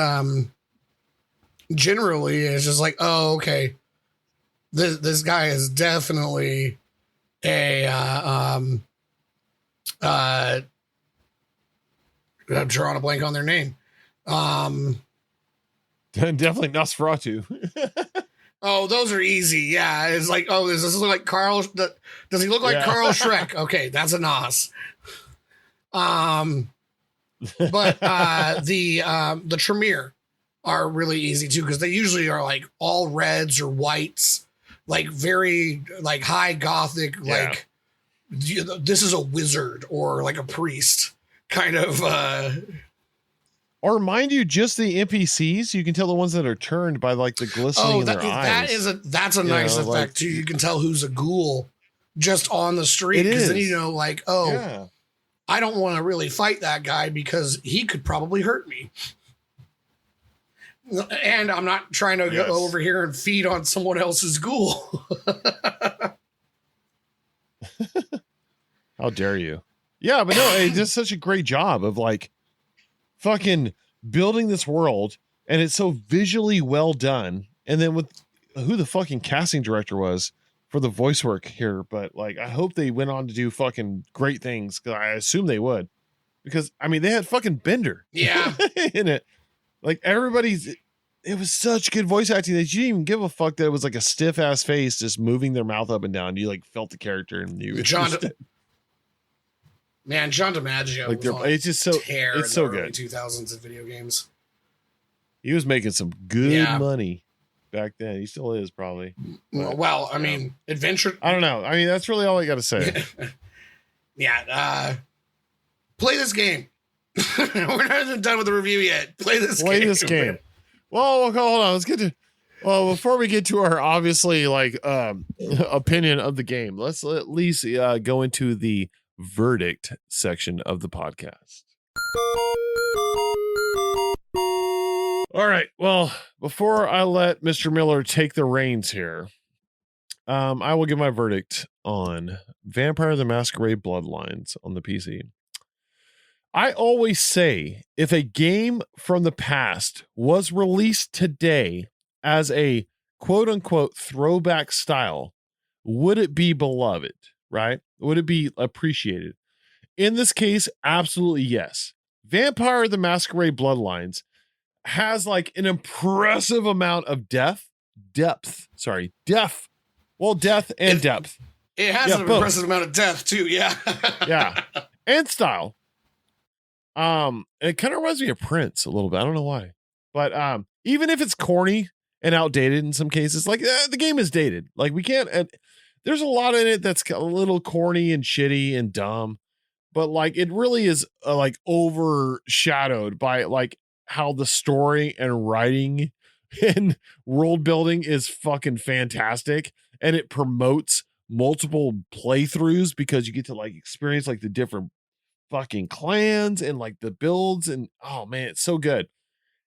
generally it's just like, oh, okay, this guy is definitely I'm drawing a blank on their name. Definitely Nosferatu. Oh, those are easy. Yeah, it's like, oh, does this look like Carl? Does he look like Carl Shrek? Okay, that's a Nos. But the Tremere are really easy too, because they usually are like all reds or whites, like very like high gothic, like this is a wizard or like a priest kind of. Or mind you, just the NPCs, you can tell the ones that are turned by like the glistening in their eyes. That's a nice effect like, too. You can tell who's a ghoul just on the street, because then you know, like, oh, I don't want to really fight that guy because he could probably hurt me. And I'm not trying to Yes. go over here and feed on someone else's ghoul. How dare you? Yeah, but no, it does such a great job of like fucking building this world, and it's so visually well done. And then with who the fucking casting director was for the voice work here, but like I hope they went on to do fucking great things, because I assume they would. Because I mean they had fucking Bender Yeah. in it. Like everybody's it was such good voice acting that you didn't even give a fuck that it was like a stiff ass face just moving their mouth up and down. You like felt the character and you John DiMaggio like was on it's just so tear it's so in the early good. 2000s in video games. He was making some good Yeah. money back then. He still is probably. But, Well, I you know. mean, adventure. I don't know. I mean, that's really all I got to say. Yeah. Play this game. We're not even done with the review yet. Play this game. Well, hold on. Let's get to. Well, before we get to our obviously like opinion of the game, let's at least go into the verdict section of the podcast. All right. Well, before I let Mr. Miller take the reins here, I will give my verdict on Vampire the Masquerade Bloodlines on the PC. I always say if a game from the past was released today as a quote unquote throwback style, would it be beloved, right? Would it be appreciated? In this case, absolutely yes. Vampire the Masquerade Bloodlines has like an impressive amount of depth and depth. It has an impressive amount of depth too. Yeah. Yeah. And style. It kind of reminds me of Prince a little bit. I don't know why, but even if it's corny and outdated in some cases, like the game is dated. Like we can't. There's a lot in it that's a little corny and shitty and dumb, but like it really is like overshadowed by like how the story and writing and world building is fucking fantastic, and it promotes multiple playthroughs because you get to like experience like the different fucking clans and like the builds, and oh man, it's so good.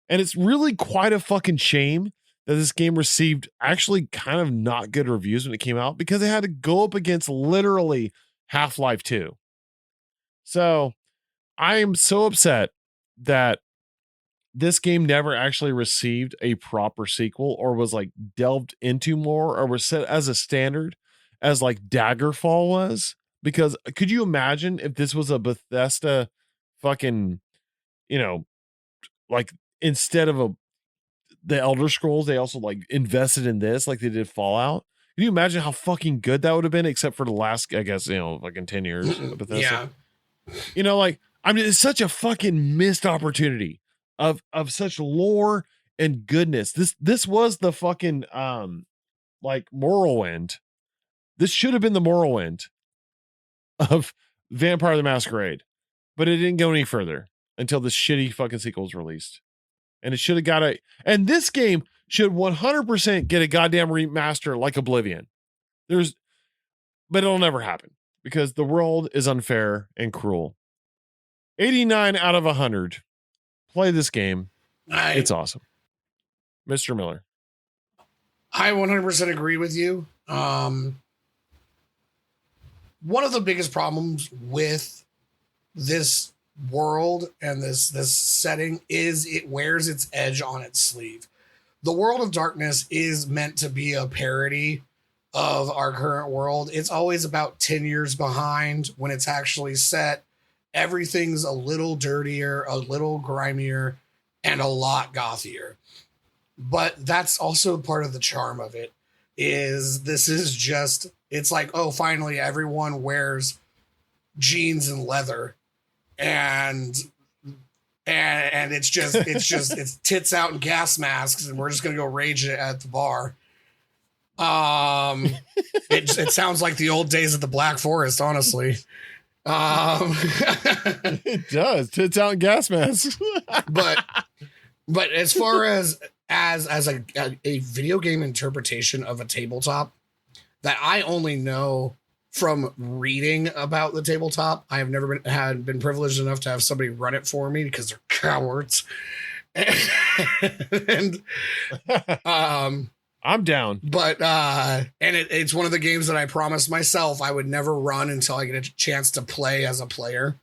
And it's really quite a fucking shame that this game received actually kind of not good reviews when it came out, because it had to go up against literally Half-Life 2. So I am so upset that this game never actually received a proper sequel or was like delved into more or was set as a standard as like Daggerfall was. Because could you imagine if this was a Bethesda fucking, like instead of the Elder Scrolls, they also like invested in this like they did Fallout. Can you imagine how fucking good that would have been, except for the last, I guess, fucking 10 years of Bethesda? Yeah. Like, I mean, it's such a fucking missed opportunity of such lore and goodness. This was the fucking like Morrowind. This should have been the Morrowind of Vampire the Masquerade, but it didn't go any further until the shitty fucking sequel was released. And it should have got and this game should 100% get a goddamn remaster like Oblivion. But it'll never happen because the world is unfair and cruel. 89 out of 100. Play this game. It's awesome. Mr. Miller. I 100% agree with you. One of the biggest problems with this world and this setting is it wears its edge on its sleeve. The World of Darkness is meant to be a parody of our current world. It's always about 10 years behind when it's actually set. Everything's a little dirtier, a little grimier, and a lot gothier. But that's also part of the charm of it. It's like, oh, finally everyone wears jeans and leather, and it's tits out and gas masks, and we're just gonna go rage it at the bar. It sounds like the old days of the Black Forest, honestly. It does, tits out and gas masks. but as far as a video game interpretation of a tabletop that I only know from reading about the tabletop, I have never been privileged enough to have somebody run it for me because they're cowards. and I'm down. But and it's one of the games that I promised myself I would never run until I get a chance to play as a player.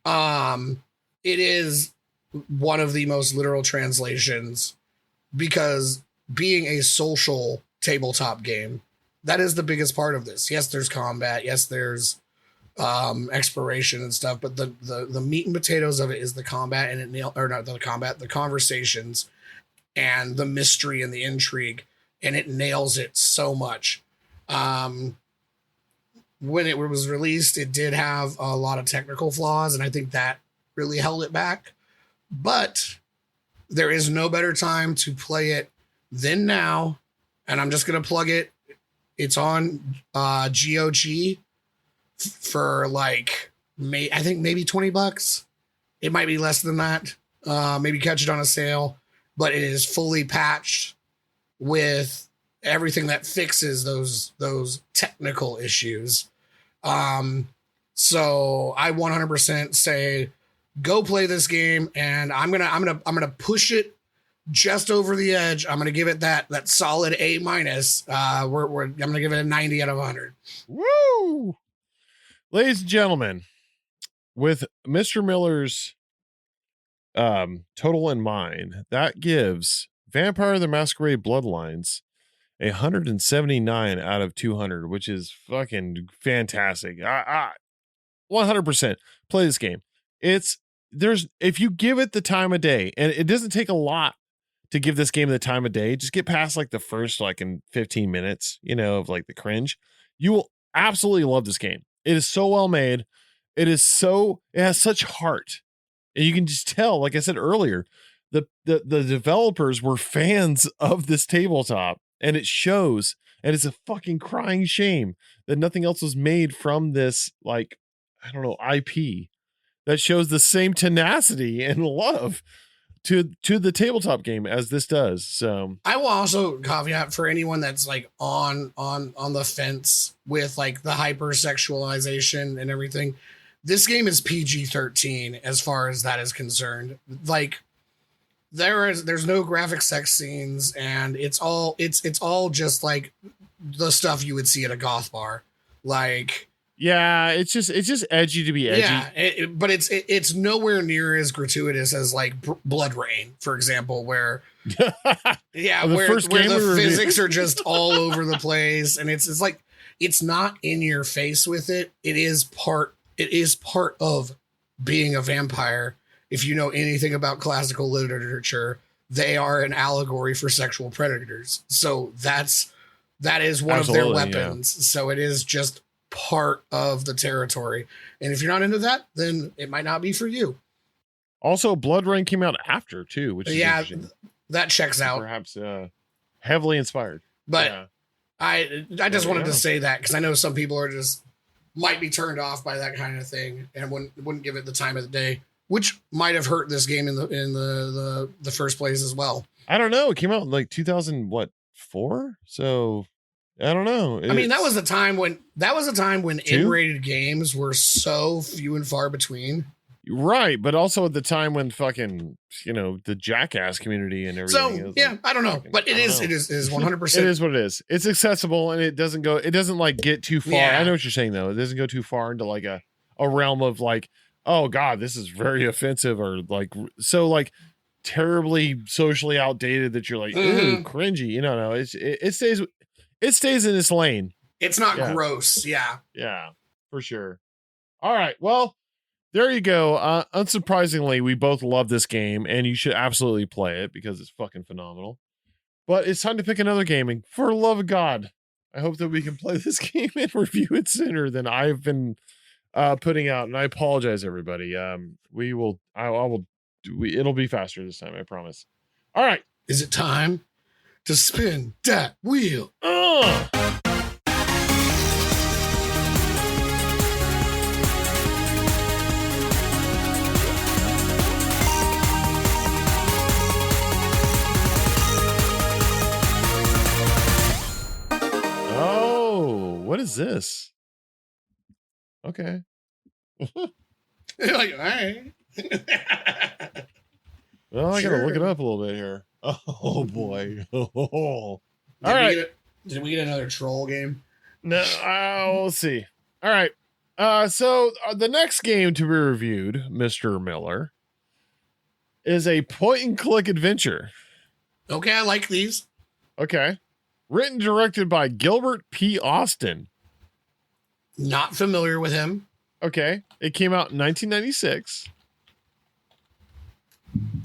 It is one of the most literal translations because being a social tabletop game, that is the biggest part of this. Yes, there's combat. Yes, there's exploration and stuff, but the meat and potatoes of it is the combat, and the conversations and the mystery and the intrigue, and it nails it so much. When it was released, it did have a lot of technical flaws, and I think that really held it back. But there is no better time to play it than now, and I'm just going to plug it. It's on GOG for like, I think maybe $20. It might be less than that. Maybe catch it on a sale, but it is fully patched with everything that fixes those technical issues. So I 100% say go play this game, and I'm gonna push it just over the edge. I'm gonna give it that solid A-. I'm gonna give it a 90 out of 100. Woo! Ladies and gentlemen, with Mr. Miller's total in mind, that gives Vampire the Masquerade Bloodlines 179 out of 200, which is fucking fantastic. 100% play this game. If you give it the time of day, and it doesn't take a lot to give this game the time of day, just get past like the first like in 15 minutes, of like the cringe, you will absolutely love this game. It is so well made. It has such heart. And you can just tell, like I said earlier, the developers were fans of this tabletop, and it shows. And it's a fucking crying shame that nothing else was made from this, like, I don't know, IP that shows the same tenacity and love to the tabletop game as this does. So I will also caveat for anyone that's like on the fence with like the hypersexualization and everything. This game is PG-13 as far as that is concerned. Like there's no graphic sex scenes, and it's all just like the stuff you would see at a goth bar. Like, yeah, it's just edgy to be edgy. Yeah, but it's nowhere near as gratuitous as like Blood Rain, for example, where where the physics are just all over the place, and it's like it's not in your face with it. It is part of being a vampire. If you know anything about classical literature, they are an allegory for sexual predators. So that is one of their weapons. Yeah. So it is just part of the territory. And if you're not into that, then it might not be for you. Also, Blood Rain came out after too, which is that checks out. Perhaps heavily inspired. But I just wanted to say that because I know some people might be turned off by that kind of thing and wouldn't give it the time of the day, which might have hurt this game in the first place as well. I don't know. It came out in like 2004, so I don't know. I mean, that was a time when M-rated games were so few and far between. Right, but also at the time when fucking the Jackass community and everything. So I don't know, but it is 100%. It is what it is. It's accessible, and it doesn't like get too far. Yeah. I know what you're saying though. It doesn't go too far into like a realm of like, oh god, this is very offensive, or like so like terribly socially outdated that you're like, ooh, cringy. No, it stays in its lane. It's not gross. Yeah, for sure. All right, well. There you go. Unsurprisingly, we both love this game, and you should absolutely play it because it's fucking phenomenal. But it's time to pick another gaming. For the love of God, I hope that we can play this game and review it sooner than I've been putting out. And I apologize, everybody. It'll be faster this time, I promise. All right. Is it time to spin that wheel? What is this? Okay. You're like, all right. Well, I gotta look it Sure. up a little bit here. Oh boy. All Did right. did we get another troll game? No, we'll see. All right. The next game to be reviewed, Mr. Miller, is a point and click adventure. Okay, I like these. Okay. Written and directed by Gilbert P. Austin. Not familiar with him. Okay. It came out in 1996.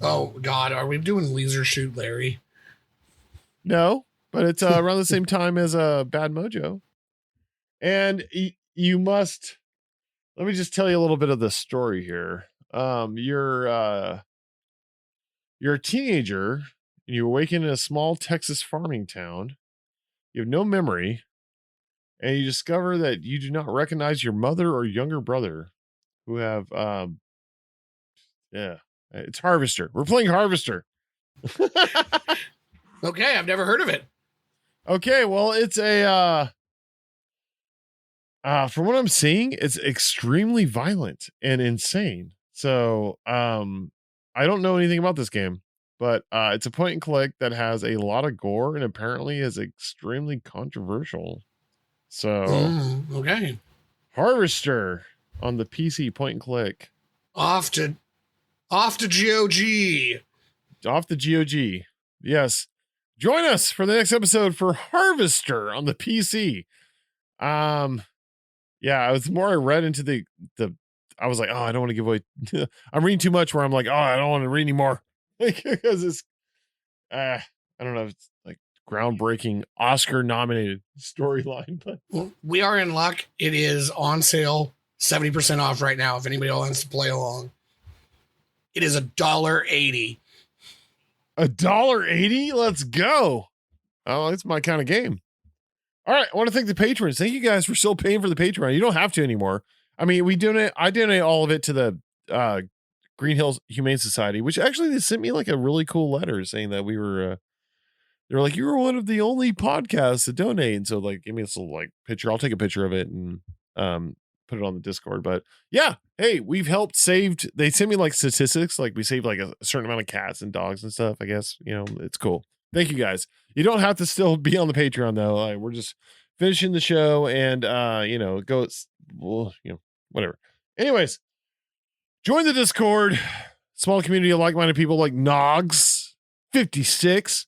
Oh God, are we doing Laser Shoot Larry? No, but it's around the same time as Bad Mojo. And you must, let me just tell you a little bit of the story here. You're a teenager and you awaken in a small Texas farming town. You have no memory, and you discover that you do not recognize your mother or younger brother who have it's Harvester. We're playing Harvester. Okay, I've never heard of it. Okay, well, it's a from what I'm seeing, it's extremely violent and insane. So, I don't know anything about this game, but it's a point and click that has a lot of gore and apparently is extremely controversial. So, Okay. Harvester on the PC point and click. Off to GOG. Off the GOG. Yes. Join us for the next episode for Harvester on the PC. Yeah, I was more I read into the I was like, oh, I don't want to give away. I'm reading too much where I'm like, oh, I don't want to read anymore. Because it's I don't know if it's like groundbreaking Oscar nominated storyline, but Well, we are in luck. It is on sale, 70% off right now. If anybody wants to play along, it is $1.80. $1.80. Let's go. Oh, it's my kind of game. All right, I want to thank the patrons. Thank you guys for still paying for the Patreon. You don't have to anymore. I mean, I donate all of it to the Green Hills Humane Society, which actually they sent me like a really cool letter saying that we were they were like, you were one of the only podcasts to donate. And so like give me this little like picture. I'll take a picture of it and put it on the Discord. But yeah, hey, we've helped saved. They sent me like statistics, like we saved like a certain amount of cats and dogs and stuff. I guess, you know, it's cool. Thank you guys. You don't have to still be on the Patreon though. We're just finishing the show and you know, go well, you know, whatever. Anyways, join the Discord. Small community of like-minded people like Nogs 56.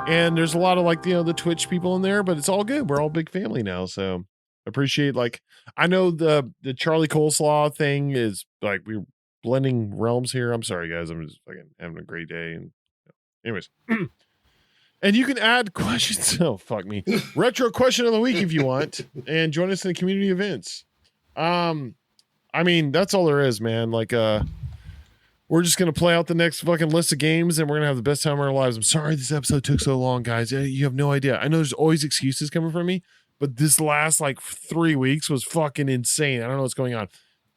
And there's a lot of like, you know, the Twitch people in there, but it's all good. We're all big family now. So appreciate like I know the Charlie Coleslaw thing is like we're blending realms here. I'm sorry guys. I'm just fucking having a great day. And anyways. And you can add questions. Oh, fuck me. Retro question of the week if you want. And join us in the community events. I mean, that's all there is, man. Like, we're just going to play out the next fucking list of games and we're going to have the best time of our lives. I'm sorry this episode took so long, guys. You have no idea. I know there's always excuses coming from me, but this last like 3 weeks was fucking insane. I don't know what's going on.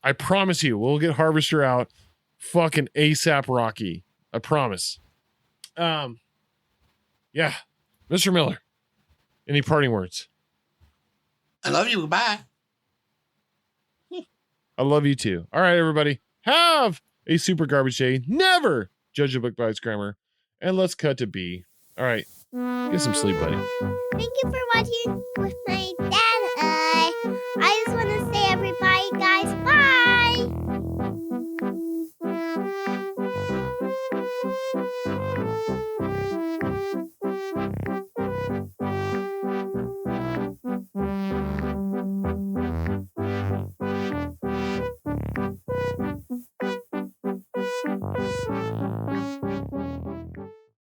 I promise you, we'll get Harvester out fucking ASAP Rocky. I promise. Yeah. Mr. Miller, any parting words? I love you. Bye. I love you too. All right, everybody. Have a super garbage day. Never judge a book by its grammar. And let's cut to B. All right. Get some sleep, buddy. Thank you for watching with my dad.